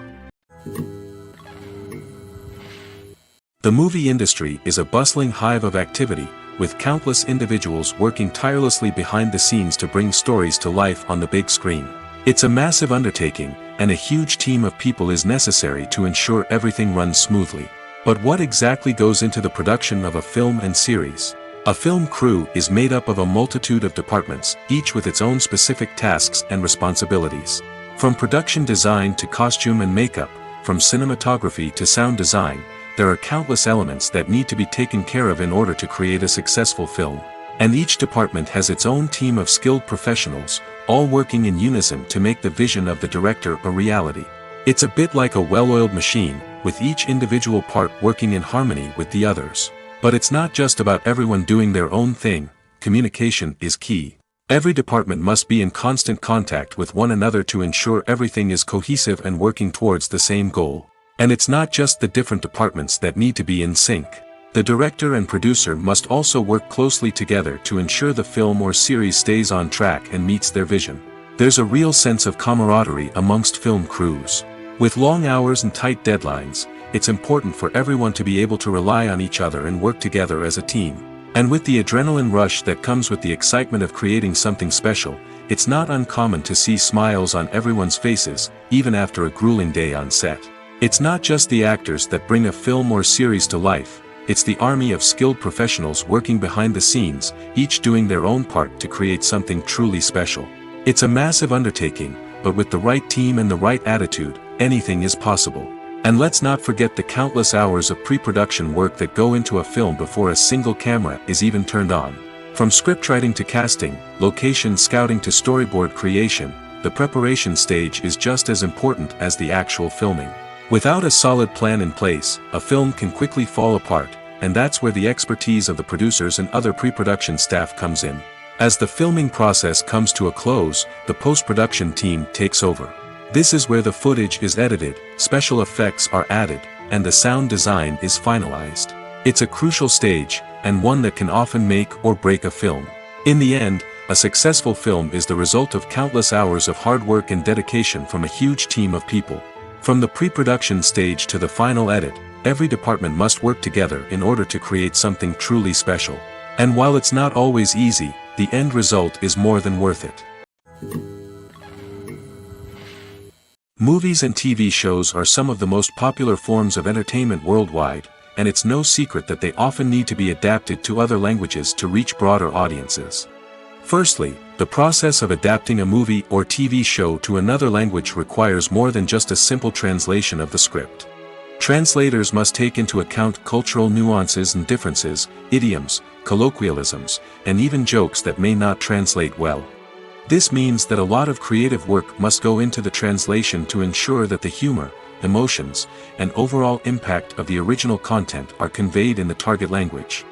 The movie industry is a bustling hive of activity, with countless individuals working tirelessly behind the scenes to bring stories to life on the big screen. It's a massive undertaking, and a huge team of people is necessary to ensure everything runs smoothly. But what exactly goes into the production of a film and series? A film crew is made up of a multitude of departments, each with its own specific tasks and responsibilities. From production design to costume and makeup, from cinematography to sound design, there are countless elements that need to be taken care of in order to create a successful film. And each department has its own team of skilled professionals, all working in unison to make the vision of the director a reality. It's a bit like a well-oiled machine, with each individual part working in harmony with the others. But it's not just about everyone doing their own thing. Communication is key. Every department must be in constant contact with one another to ensure everything is cohesive and working towards the same goal. And it's not just the different departments that need to be in sync. The director and producer must also work closely together to ensure the film or series stays on track and meets their vision. There's a real sense of camaraderie amongst film crews. With long hours and tight deadlines, it's important for everyone to be able to rely on each other and work together as a team. And with the adrenaline rush that comes with the excitement of creating something special, it's not uncommon to see smiles on everyone's faces, even after a grueling day on set. It's not just the actors that bring a film or series to life, it's the army of skilled professionals working behind the scenes, each doing their own part to create something truly special. It's a massive undertaking, but with the right team and the right attitude, anything is possible. And let's not forget the countless hours of pre-production work that go into a film before a single camera is even turned on. From scriptwriting to casting, location scouting to storyboard creation, the preparation stage is just as important as the actual filming. Without a solid plan in place, a film can quickly fall apart, and that's where the expertise of the producers and other pre-production staff comes in. As the filming process comes to a close, the post-production team takes over. This is where the footage is edited, special effects are added, and the sound design is finalized. It's a crucial stage, and one that can often make or break a film. In the end, a successful film is the result of countless hours of hard work and dedication from a huge team of people. From the pre-production stage to the final edit, every department must work together in order to create something truly special. And while it's not always easy, the end result is more than worth it. Movies and TV shows are some of the most popular forms of entertainment worldwide, and it's no secret that they often need to be adapted to other languages to reach broader audiences. Firstly, the process of adapting a movie or TV show to another language requires more than just a simple translation of the script. Translators must take into account cultural nuances and differences, idioms, colloquialisms, and even jokes that may not translate well. This means that a lot of creative work must go into the translation to ensure that the humor, emotions, and overall impact of the original content are conveyed in the target language.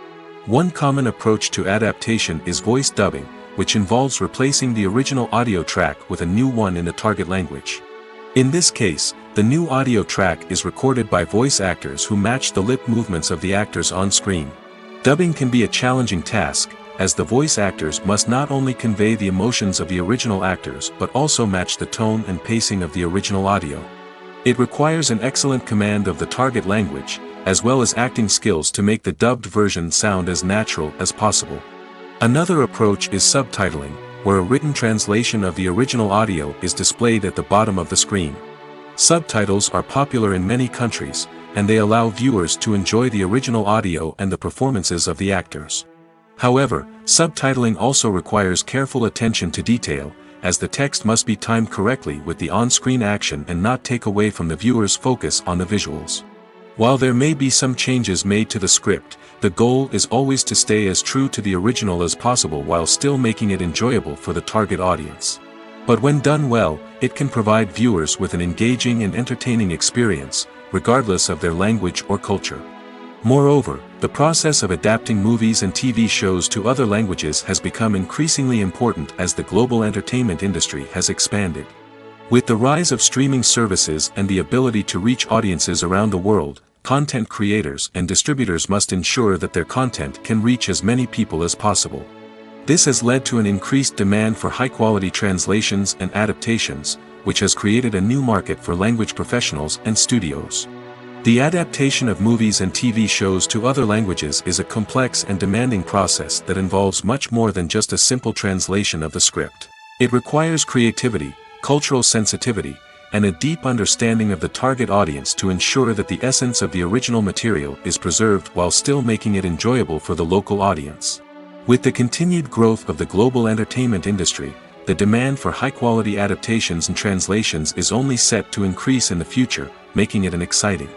One common approach to adaptation is voice dubbing, which involves replacing the original audio track with a new one in the target language. In this case, the new audio track is recorded by voice actors who match the lip movements of the actors on screen. Dubbing can be a challenging task, as the voice actors must not only convey the emotions of the original actors but also match the tone and pacing of the original audio. It requires an excellent command of the target language, as well as acting skills to make the dubbed version sound as natural as possible. Another approach is subtitling, where a written translation of the original audio is displayed at the bottom of the screen. Subtitles are popular in many countries, and they allow viewers to enjoy the original audio and the performances of the actors. However, subtitling also requires careful attention to detail, as the text must be timed correctly with the on-screen action and not take away from the viewer's focus on the visuals. While there may be some changes made to the script, the goal is always to stay as true to the original as possible while still making it enjoyable for the target audience. But when done well, it can provide viewers with an engaging and entertaining experience, regardless of their language or culture. Moreover, the process of adapting movies and TV shows to other languages has become increasingly important as the global entertainment industry has expanded. With the rise of streaming services and the ability to reach audiences around the world, content creators and distributors must ensure that their content can reach as many people as possible. This has led to an increased demand for high-quality translations and adaptations, which has created a new market for language professionals and studios. The adaptation of movies and TV shows to other languages is a complex and demanding process that involves much more than just a simple translation of the script. It requires creativity, cultural sensitivity, and a deep understanding of the target audience to ensure that the essence of the original material is preserved while still making it enjoyable for the local audience. With the continued growth of the global entertainment industry, the demand for high-quality adaptations and translations is only set to increase in the future, making it an exciting